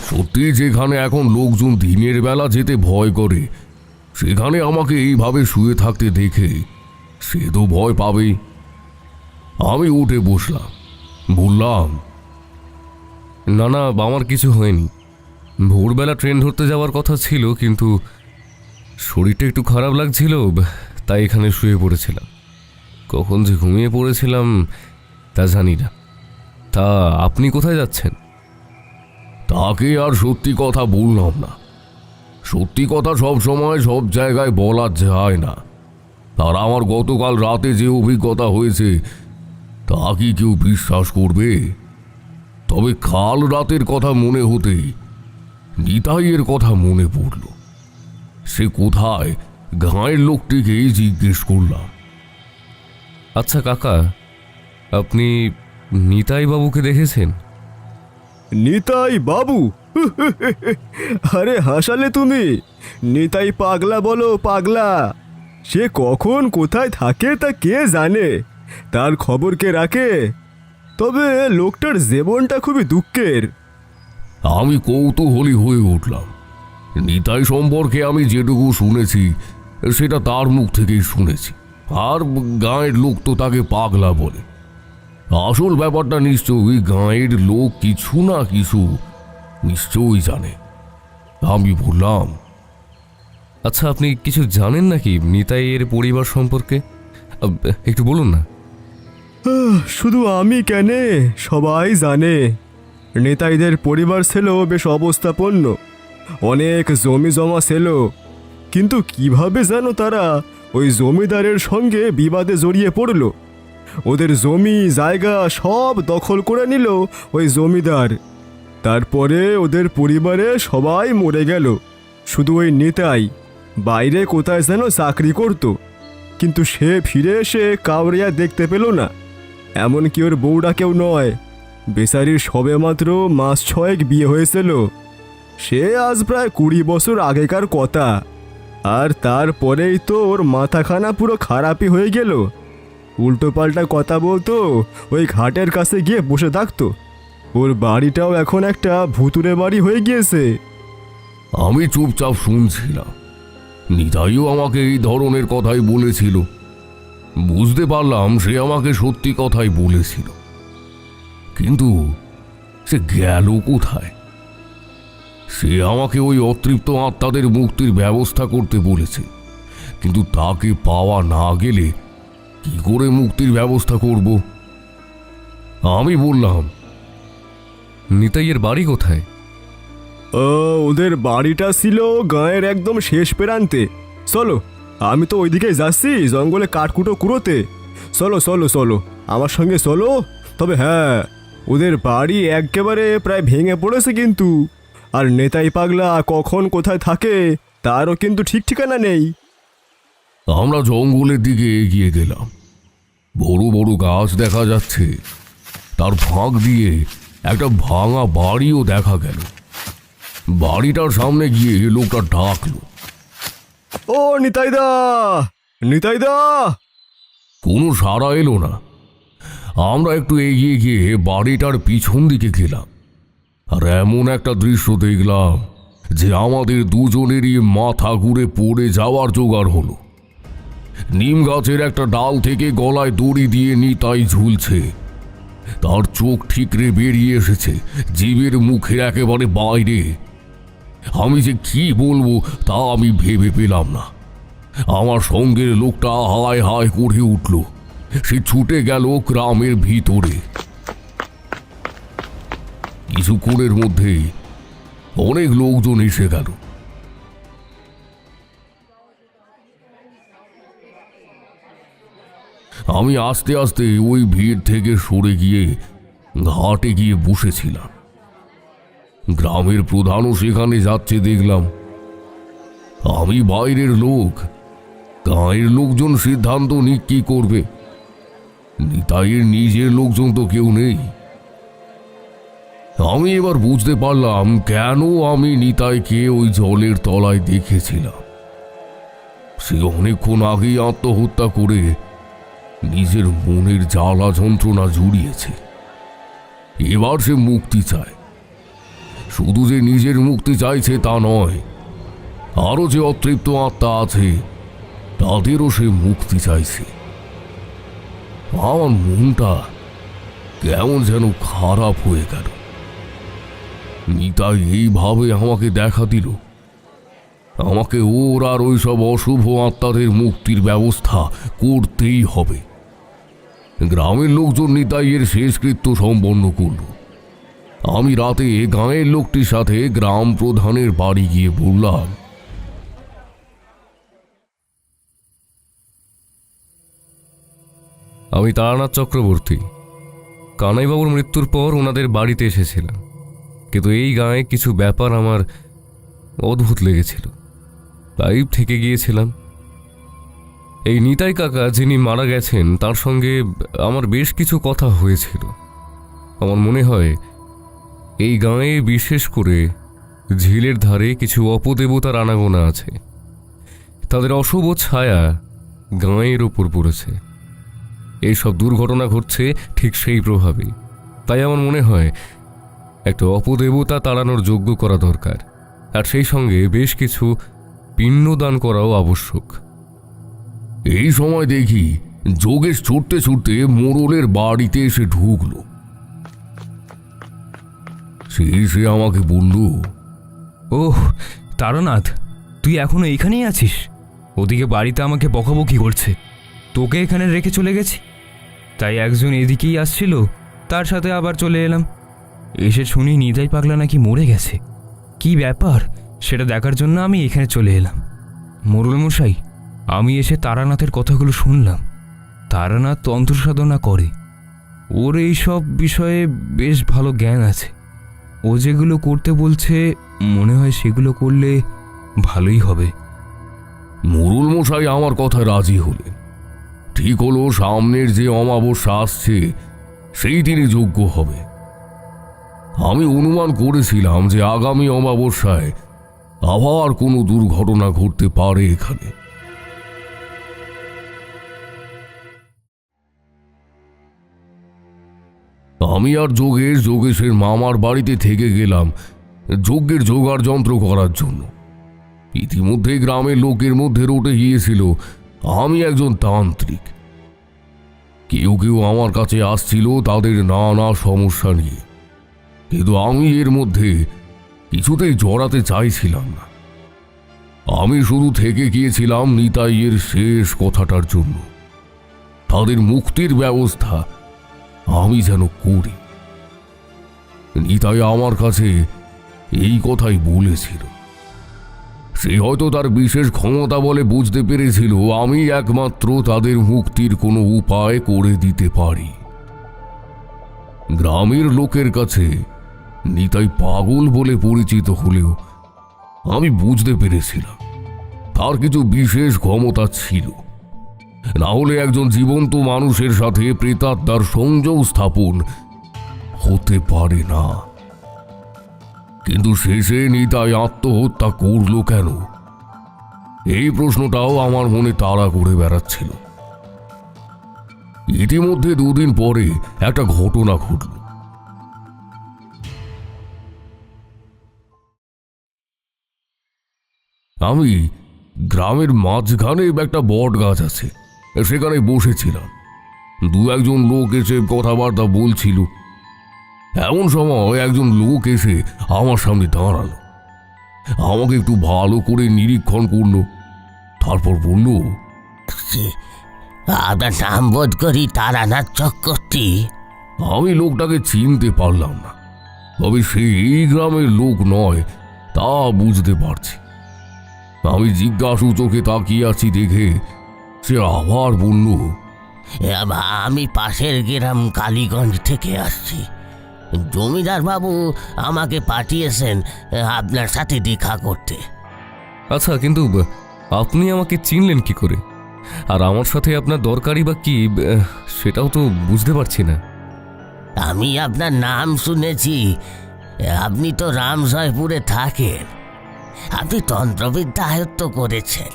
সত্যি যেখানে এখন লোকজন দিনের বেলা যেতে ভয় করে, সেখানে আমাকে এইভাবে শুয়ে থাকতে দেখে সে তো ভয় পাবেই। আমি উঠে বসলাম, বললাম, না না, আমার কিছু হয়নি। ভোরবেলা ট্রেন ধরতে যাওয়ার কথা ছিল, কিন্তু শরীরটা একটু খারাপ লাগছিল, তাই এখানে শুয়ে পড়েছিলাম। কখন যে ঘুমিয়ে পড়েছিলাম তা জানি না। তা আপনি কোথায় যাচ্ছেন? তাকে আর সত্যি কথা বললাম না। সত্যি কথা সব সময় সব জায়গায় বলা যায় না। আর আমার গতকাল রাতে যে অভিজ্ঞতা হয়েছে তা কি কেউ বিশ্বাস করবে? তবে কাল রাতের কথা মনে হতেই নিতাইয়ের কথা মনে পড়ল। সে কোথায়, গাঁয়ের লোকটিকেই জিজ্ঞেস করলাম। আচ্ছা কাকা, আপনি নিতাই বাবুকে দেখেছেন? নিতাই বাবু? আরে হাসালে তুমি। নিতাই পাগলা বলো পাগলা। সে কখন কোথায় থাকে তা কে জানে, তার খবর কে রাখে? তবে লোকটার জীবনটা খুবই দুঃখের। আমি কৌতূহলী হয়ে উঠলাম। নিতাই সম্পর্কে আমি যেটুকু শুনেছি সেটা তার মুখ থেকেই শুনেছি, আর গাঁয়ের লোক তো তাকে পাগলা বলে। আসল ব্যাপারটা নিশ্চয়ই গাঁয়ের লোক কিছু না কিছু নিশ্চয়ই জানে। আমি বললাম, আচ্ছা, আপনি কিছু জানেন নাকি নিতাইয়ের পরিবার সম্পর্কে? একটু বলুন না। শুধু আমি কেনে, সবাই জানে। নেতাইদের পরিবার ছিল বেশ অবস্থাপন্ন, অনেক জমি জমা ছিল। কিন্তু কিভাবে যেন তারা ওই জমিদারের সঙ্গে বিবাদে জড়িয়ে পড়ল। ওদের জমি জায়গা সব দখল করে নিল ওই জমিদার। তারপরে ওদের পরিবারে সবাই মরে গেল, শুধু ওই নেতাই বাইরে কোথায় যেন চাকরি করত। কিন্তু সে ফিরে এসে কাউরে আর দেখতে পেল না, এমনকি ওর বউটা কেউ নয়। বেচারির সবেমাত্র মাস 6 বিয়ে হয়েছিল, সে আজ প্রায় 20 বছর আগেকার কথা। আর তারপরেই তো ওর মাথাখানা পুরো খারাপই হয়ে গেল। উল্টোপাল্টা কথা বলতো, ওই ঘাটের কাছে গিয়ে বসে থাকতো। ওর বাড়িটাও এখন একটা ভুতুরে বাড়ি হয়ে গিয়েছে। আমি চুপচাপ শুনছিলাম। নিতাইও আমাকে এই ধরনের কথাই বলেছিল। বুঝতে পারলাম সে আমাকে সত্যি কথাই বলেছিল, কিন্তু সে গেল কোথায়? সে আমাকে ওই অতৃপ্ত আত্মাদের মুক্তির ব্যবস্থা করতে বলেছে, কিন্তু তাকে পাওয়া না গেলে কি করে মুক্তির ব্যবস্থা করব? আমি বললাম, নিতাইয়ের বাড়ি কোথায়? ওদের বাড়িটা ছিল গাঁয়ের একদম শেষ প্রান্তে। চলো, আমি তো ওইদিকে যাচ্ছি জঙ্গলে কাঠকুটো কুড়োতে। চলো চলো চলো, আমার সঙ্গে চলো। তবে হ্যাঁ, ওদের বাড়ি একেবারে প্রায় ভেঙে পড়েছে কিন্তু। আর নেতাই পাগলা কখন কোথায় থাকে তারও কিন্তু ঠিক ঠিকানা নেই। আমরা জঙ্গলের দিকে এগিয়ে গেলাম। বড় বড় গাছ দেখা যাচ্ছে, তার ফাঁক দিয়ে একটা ভাঙা বাড়িও দেখা গেল। বাড়িটার সামনে গিয়ে লোকটা ডাকলো, ও নিতাইদা, নিতাইদা! কোনো সাড়া এলো না। আমরা একটু এগিয়ে গিয়ে বাড়িটার পিছন দিকে গেলাম, আর এমন একটা দৃশ্য দেখলাম যে আমাদের দুজনেরই মাথা ঘুরে পড়ে যাওয়ার জোগাড় হলো। নিম গাছের একটা ডাল থেকে গলায় দড়ি দিয়ে নিতাই ঝুলছে। তার চোখ ঠিকরে বেরিয়ে এসেছে জীবের মুখের একেবারে বাইরে। আমি যে কি বলবো তা আমি ভেবে পেলাম না। আমার সঙ্গের লোকটা হায় হায় করে উঠল। সে ছুটে গেল গ্রামের ভিতরে। কিছুক্ষণের মধ্যেই অনেক লোকজন এসে গেল। আমি আস্তে আস্তে ওই ভিড় থেকে সরে গিয়ে ঘাটে গিয়ে বসেছিলাম। গ্রামের প্রধানও সেখানে যাচ্ছে দেখলাম। আমি বাইরের লোক, গাঁয়ের লোকজন সিদ্ধান্ত নিক কি করবে। নিতাইয়ের নিজের লোকজন তো কেউ নেই। আমি এবার বুঝতে পারলাম কেন আমি নিতাইকে ওই জলের তলায় দেখেছিলাম। সে অনেকক্ষণ আগেই আত্মহত্যা করে নিজের মনের জ্বালা যন্ত্রণা জুড়িয়েছে। এবার সে মুক্তি চায়। শুধু যে নিজের মুক্তি চাইছে তা নয়, আরো যে অতৃপ্ত আত্মা আছে তাদেরও সে মুক্তি চাইছে। আমার মনটা কেমন যেন খারাপ হয়ে গেল। নিতাই এইভাবে আমাকে দেখা দিল। আমাকে ওর আর ওই সব অশুভ আত্মাদের মুক্তির ব্যবস্থা করতেই হবে। গ্রামের লোকজন নিতাইয়ের শেষকৃত্য সম্পন্ন করল। আমি রাতে গাঁয়ের লোকটির সাথে গ্রাম প্রধানের বাড়ি গিয়ে বললাম, আমি তারানাথ চক্রবর্তী। কানাইবাবুর মৃত্যুর পর ওনাদের বাড়িতে এসেছিলাম, কিন্তু এই গাঁয়ে কিছু ব্যাপার আমার অদ্ভুত লেগেছিল, তাই থেকে গিয়েছিলাম। এই নিতাই কাকা যিনি মারা গেছেন তার সঙ্গে আমার বেশ কিছু কথা হয়েছিল। আমার মনে হয় এই গাঁয়ে বিশেষ করে ঝিলের ধারে কিছু অপদেবতার আনাগোনা আছে। তাদের অশুভ ছায়া গাঁয়ের ওপর পড়েছে। এইসব দুর্ঘটনা ঘটছে ঠিক সেই প্রভাবেই। তাই আমার মনে হয় একটা অপদেবতা তাড়ানোর যোগ্য করা দরকার, আর সেই সঙ্গে বেশ কিছু পিণ্ডদান করাও আবশ্যক। এই সময় দেখি যোগেশ ছুটতে ছুটতে মোড়লের বাড়িতে এসে ঢুকলো। সে আমাকে বলল, ওহ তারানাথ, তুই এখনো এইখানেই আছিস? ওদিকে বাড়িতে আমাকে বকাবকি করছে, তোকে এখানে রেখে চলে গেছি। তাই একজন এদিকেই আসছিল, তার সাথে আবার চলে এলাম। এসে শুনি নিতাই পাগলা নাকি মরে গেছে। কি ব্যাপার সেটা দেখার জন্য আমি এখানে চলে এলাম। মোড়ল মশাই, আমি এসে তারানাথের কথাগুলো শুনলাম। তারানাথ তন্ত্র সাধনা করে, ওর এই সব বিষয়ে বেশ ভালো জ্ঞান আছে। ও যেগুলো করতে বলছে মনে হয় সেগুলো করলে ভালোই হবে। মোড়ল মশাই আমার কথায় রাজি হলেন। ঠিক হলো, সামনের যে অমাবস্যা আসছে সেই দিনে যজ্ঞ হবে। আমি অনুমান করেছিলাম যে আগামী অমাবস্যায় আবার কোনো দুর্ঘটনা ঘটতে পারে এখানে। আমি আর যোগেশের মামার বাড়িতে থেকে গেলাম যজ্ঞের জোগাড় যন্ত্র করার জন্য। ইতিমধ্যে গ্রামের লোকের মধ্যে রটে গিয়েছিল আমি একজন তান্ত্রিক। কেউ কেউ আমার কাছে আসছিল তাদের নানা সমস্যা নিয়ে, কিন্তু আমি এর মধ্যে কিছুতেই জড়াতে চাইছিলাম না। আমি শুধু থেকে গিয়েছিলাম নিতাইয়ের শেষ কথাটার জন্য। তাদের মুক্তির ব্যবস্থা আমি যেন করি। নিতাই আমার কাছে এই কথাই বলেছিল। সে হয়তো তার বিশেষ ক্ষমতা বলে বুঝতে পেরেছিল আমি একমাত্র তাদের মুক্তির কোনো উপায় করে দিতে পারি। গ্রামের লোকের কাছে নিতাই পাগল বলে পরিচিত হলেও আমি বুঝতে পেরেছিলাম তার কিছু বিশেষ ক্ষমতা ছিল। না হলে একজন জীবন্ত মানুষের সাথে প্রেতাত্মার সংযোগ স্থাপন হতে পারে না। কিন্তু শেষে নিতাই আত্মহত্যা করলো কেন, এই প্রশ্নটাও আমার মনে তাড়া করে বেড়াচ্ছিল। ইতিমধ্যে 2 দিন পরে একটা ঘটনা ঘটল। আমি গ্রামের মাঝখানে একটা বট গাছ আছে, সেখানে বসেছিলাম। 2-1 লোক এসে কথাবার্তা বলছিল। এমন সময় একজন লোক এসে আমার সামনে দাঁড়ালো, আমাকে একটু ভালো করে নিরীক্ষণ করলো, তারপর বলল, আপনার নাম বোধ করি তারানাথ চক্রবর্তী। আমি লোকটাকে চিনতে পারলাম না, তবে সে এই গ্রামের লোক নয় তা বুঝতে পারছি। আমি জিজ্ঞাসু চোখে তাকিয়ে আছি দেখে সে আবার বলল, আমি পাশের গ্রাম কালীগঞ্জ থেকে আসছি। জমিদার বাবু আমাকে পাঠিয়েছেন আপনার সাথে দেখা করতে। আচ্ছা, কিন্তু আপনি আমাকে চিনলেন কি করে? আর আমার সাথে আপনার দরকারই বা কি, সেটাও তো বুঝতে পারছি না। আমি আপনার নাম শুনেছি, আপনি তো রামজয়পুরে থাকেন। আপনি তন্ত্রবিদ্যা আয়ত্ত করেছেন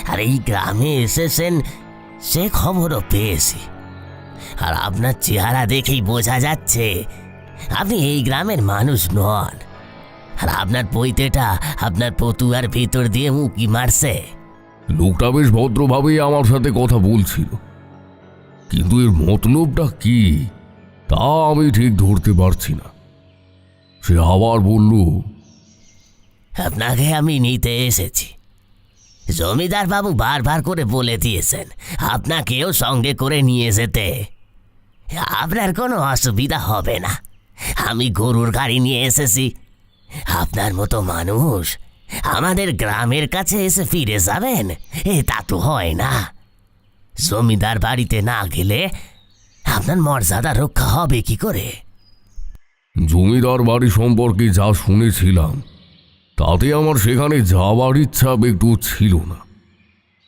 আর এই গ্রামে এসেছেন সে খবরও পেয়েছি। আর আপনার চেহারা দেখেই বোঝা যাচ্ছে আপনি এই গ্রামের মানুষ নন। আর আপনার পৈতেটা আপনার পতুয়ার ভিতর দিয়ে উঁকি মারছে। লোকটা বেশ ভদ্রভাবেই আমার সাথে কথা বলছিল, কিন্তু এর মতলবটা কি তা আমি ঠিক ধরতে পারছি না। সে আবার বলল, আপনাকে আমি নিতে এসেছি। জমিদার বাবু বারবার করে বলে দিয়েছেন আপনাকেও সঙ্গে করে নিয়ে যেতে। আপনার কোনো অসুবিধা হবে না, আমি গরুর গাড়ি নিয়ে এসেছি। আপনার মতো মানুষ আমাদের গ্রামের কাছে এসে ফিরে যাবেন তা তো হয় না। জমিদার বাড়িতে না গেলে আপনার মর্যাদা রক্ষা হবে কি করে? জমিদার বাড়ি সম্পর্কে যা শুনেছিলাম তাতে আমার সেখানে যাওয়ার ইচ্ছা একটু ছিল না।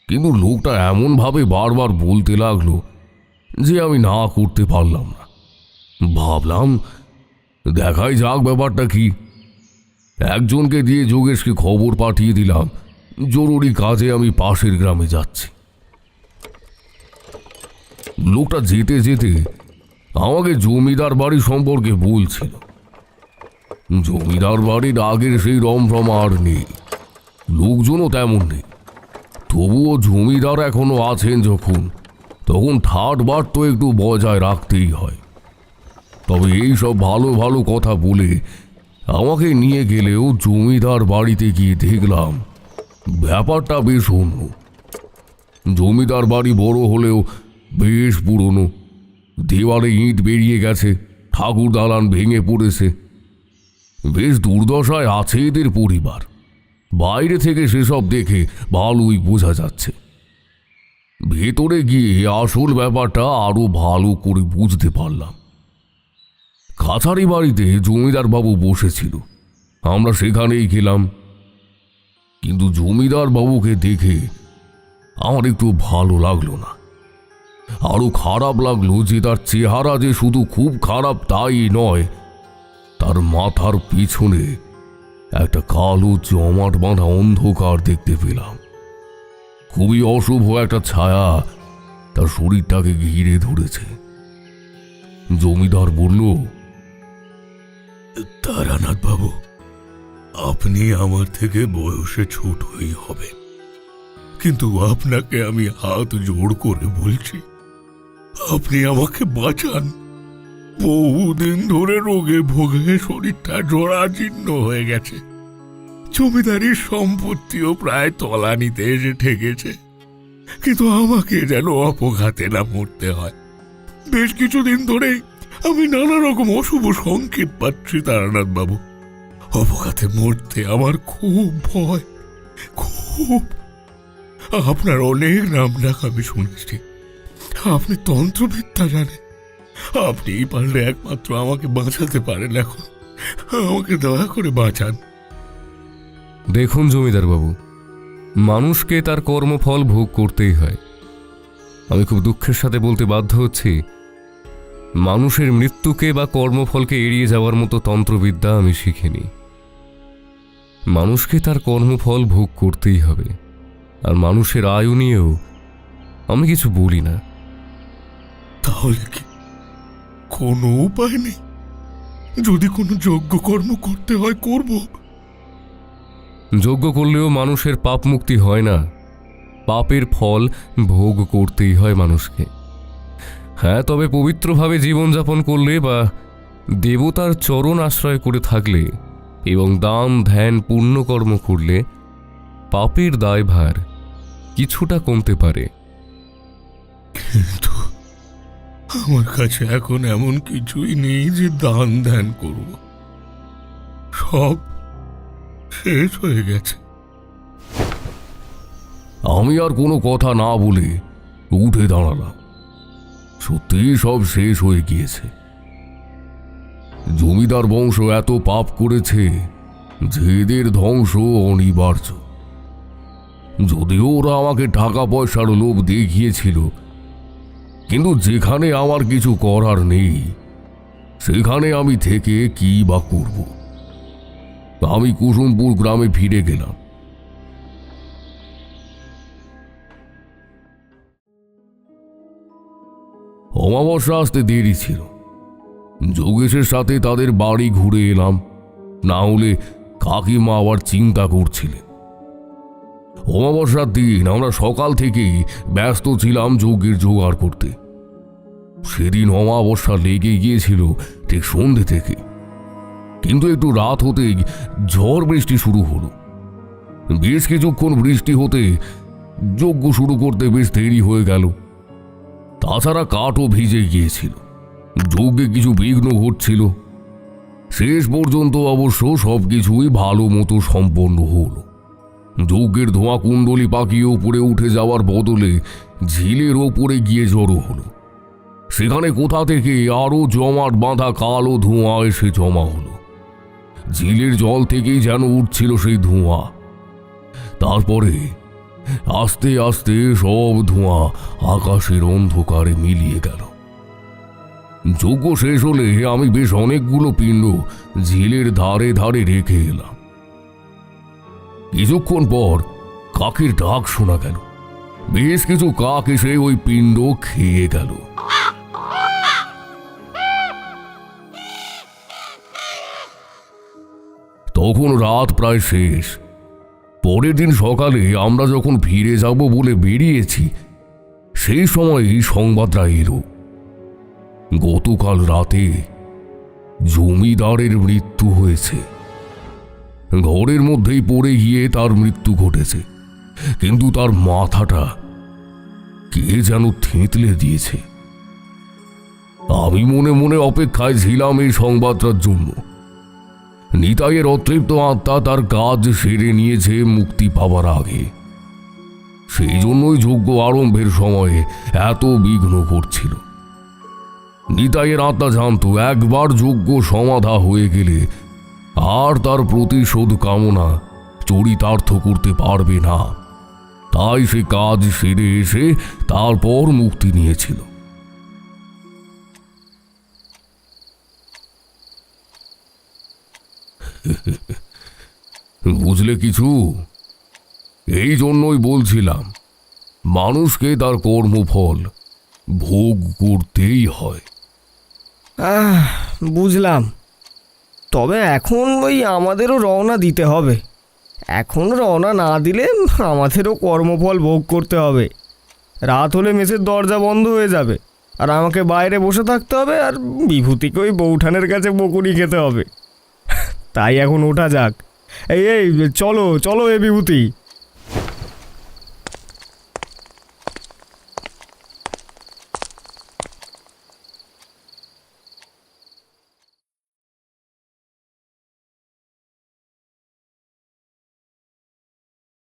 কিন্তু লোকটা এমনভাবে বারবার বলতে লাগলো যে আমি না করতে পারলাম না। ভাবলাম দেখাই যাক ব্যাপারটা কি। একজনকে দিয়ে যোগেশকে খবর পাঠিয়ে দিলাম জরুরি কাজে আমি পাশের গ্রামে যাচ্ছি। লোকটা যেতে যেতে আমাকে জমিদার বাড়ি সম্পর্কে বলছিল। জমিদার বাড়ির আগের সেই রমরমা আর নেই, লোকজনও তেমন নেই। তবুও জমিদার এখনো আছেন যখন, তখন ঠাট বাট তো একটু বজায় রাখতেই হয়। তবে এই সব ভালো ভালো কথা বলে আমাকে নিয়ে গেলেও জমিদার বাড়িতে গিয়ে দেখলাম ব্যাপারটা বেশ অন্য। জমিদার বাড়ি বড় হলেও বেশ পুরনো, দেওয়ালে ইট বেরিয়ে গেছে, ঠাকুর দালান ভেঙে পড়েছে। বেশ দুর্দশায় আছে এদের পরিবার। বাইরে থেকে সেসব দেখে ভালোই বোঝা যাচ্ছে। ভেতরে গিয়ে আসল ব্যাপারটা আরো ভালো করে বুঝতে পারলাম। কাছারি বাড়িতে জমিদার বাবু বসেছিল, আমরা সেখানেই গেলাম। কিন্তু জমিদার বাবুকে দেখে আমার একটু ভালো লাগলো না। আরো খারাপ লাগলো যে তার চেহারা যে শুধু খুব খারাপ তাই নয়, তার মাথার পিছনে একটা কালো জমাট বাঁধা অন্ধকার দেখতে পেলাম। খুবই অশুভ একটা ছায়া তার শরীরটাকে ঘিরে ধরেছে। জমিদার বলল, তারানাথ বাবু, আপনি আমার থেকে বয়সে ছোটই হবে, কিন্তু আপনাকে আমি হাত জোড় করে বলছি, আপনি আমাকে বাঁচান। বহুদিন ধরে রোগে ভোগে শরীরটা জরাজীর্ণ হয়ে গেছে। জমিদারির সম্পত্তিও প্রায় তলানিতে এসে ঠেকেছে, কিন্তু আমাকে যেন অপঘাতে না মরতে হয়। বেশ কিছুদিন ধরেই আমি নানা রকম অশুভ সংকেত পাচ্ছি তারানাথ বাবু। অপঘাতে মরতে আমার খুব ভয়, খুব। আপনার অনেক নাম ডাক আমি শুনেছি। আপনি তন্ত্রবিদ্যা জানেন, আপনিই পারলে একমাত্র আমাকে বাঁচাতে পারেন। এখন আমাকে দয়া করে বাঁচান। দেখুন জমিদার বাবু, মানুষকে তার কর্মফল ভোগ করতেই হয়। আমি খুব দুঃখের সাথে বলতে বাধ্য হচ্ছি, মানুষের মৃত্যুকে বা কর্মফলকে এড়িয়ে যাওয়ার মতো তন্ত্রবিদ্যা আমি শিখিনি। মানুষকে তার কর্মফল ভোগ করতেই হবে, আর মানুষের আয়ু নিয়েও আমি কিছু বলি না। তাহলে কি কোনো উপায় নেই? যদি কোনো যজ্ঞ কর্ম করতে হয় করব। যজ্ঞ করলেও মানুষের পাপ মুক্তি হয় না, পাপের ফল ভোগ করতেই হয় মানুষকে। হ্যাঁ, তবে পবিত্রভাবে জীবনযাপন করলে বা দেবতার চরণ আশ্রয় করে থাকলে এবং দান ধ্যান পুণ্যকর্ম করলে পাপের দায়ভার কিছুটা কমতে পারে। কিন্তু আমার কাছে এখন এমন কিছুই নেই যে দান ধ্যান করব। সব শেষ হয়ে গেছে। আমি আর কোনো কথা না বলে উঠে দাঁড়ালাম। সত্যি সব শেষ হয়ে গিয়েছে। জমিদার বংশ এত পাপ করেছে যে এদের ধ্বংস অনিবার্য। যদিও ওরা আমাকে টাকা পয়সার লোভ দেখিয়েছিল, কিন্তু যেখানে আমার কিছু করার নেই সেখানে আমি থেকে কি বা করব। আমি কুসুমপুর গ্রামে ফিরে গেলাম। অমাবস্যা আসতে দেরি ছিল। যোগেশের সাথে তাদের বাড়ি ঘুরে এলাম, না হলে কাকিমা আবার চিন্তা করছিলেন। অমাবস্যার দিন আমরা সকাল থেকেই ব্যস্ত ছিলাম যজ্ঞের জোগাড় করতে। সেদিন অমাবস্যা লেগে গিয়েছিল ঠিক সন্ধ্যে থেকে, কিন্তু একটু রাত হতেই ঝড় বৃষ্টি শুরু হলো। বেশ কিছুক্ষণ বৃষ্টি হতে যজ্ঞ শুরু করতে বেশ দেরি হয়ে গেল। তাছাড়া কাঠও ভিজে গিয়েছিল, যজ্ঞে কিছু বিঘ্ন ঘটছিল। শেষ পর্যন্ত অবশ্য সবকিছুই ভালো মতো সম্পন্ন হলো। যজ্ঞের ধোঁয়া কুণ্ডলি পাকিয়ে উপরে উঠে যাওয়ার বদলে ঝিলের ওপরে গিয়ে জড়ো হলো। সেখানে কোথা থেকে আরো জমাট বাঁধা কালো ধোঁয়া এসে জমা হলো। ঝিলের জল থেকেই যেন উঠছিল সেই ধোঁয়া। তারপরে আস্তে আস্তে সব ধোঁয়া আকাশের অন্ধকারে মিলিয়ে গেল। যজ্ঞ শেষ হলে আমি বেশ অনেকগুলো পিণ্ড ঝিলের ধারে ধারে রেখে এলাম। কিছুক্ষণ পর কাকের ডাক শোনা গেল। বেশ কিছু কাক এসে ওই পিণ্ড খেয়ে গেল। তখন রাত প্রায় শেষ। পরের দিন সকালে আমরা যখন ফিরে যাব বলে বেরিয়েছি, সেই সময়ই সংবাদটা এলো গতকাল রাতে জমিদারের মৃত্যু হয়েছে। ঘরের মধ্যেই পড়ে গিয়ে তার মৃত্যু ঘটেছে, কিন্তু তার মাথাটা কে যেন থেঁতলে দিয়েছে। আমি মনে মনে অপেক্ষায় ছিলাম এই সংবাদটার জন্য। নিতাইয়ের অতৃপ্ত আত্মা তার কাজ সেরে নিয়েছে মুক্তি পাওয়ার আগে। সেই জন্যই যজ্ঞ আরম্ভের সময়ে এত বিঘ্ন করছিল। নিতাইয়ের আত্মা জানতো একবার যজ্ঞ সমাধা হয়ে গেলে আর তার প্রতিশোধ কামনা চরিতার্থ করতে পারবে না। তাই সে কাজ সেরে এসে তারপর মুক্তি নিয়েছিল। বুঝলে কিছু? এই জন্যই বলছিলাম, মানুষকে তার কর্মফল ভোগ করতেই হয়। বুঝলাম। তবে এখন ওই আমাদেরও রওনা দিতে হবে। এখন রওনা না দিলে আমাদেরও কর্মফল ভোগ করতে হবে। রাত হলে মেসের দরজা বন্ধ হয়ে যাবে, আর আমাকে বাইরে বসে থাকতে হবে, আর বিভূতিকে ওই বৌঠানের কাছে বকুনি খেতে হবে। তাই এখন ওঠা যাক। এই চলো চলো এ বিভূতি।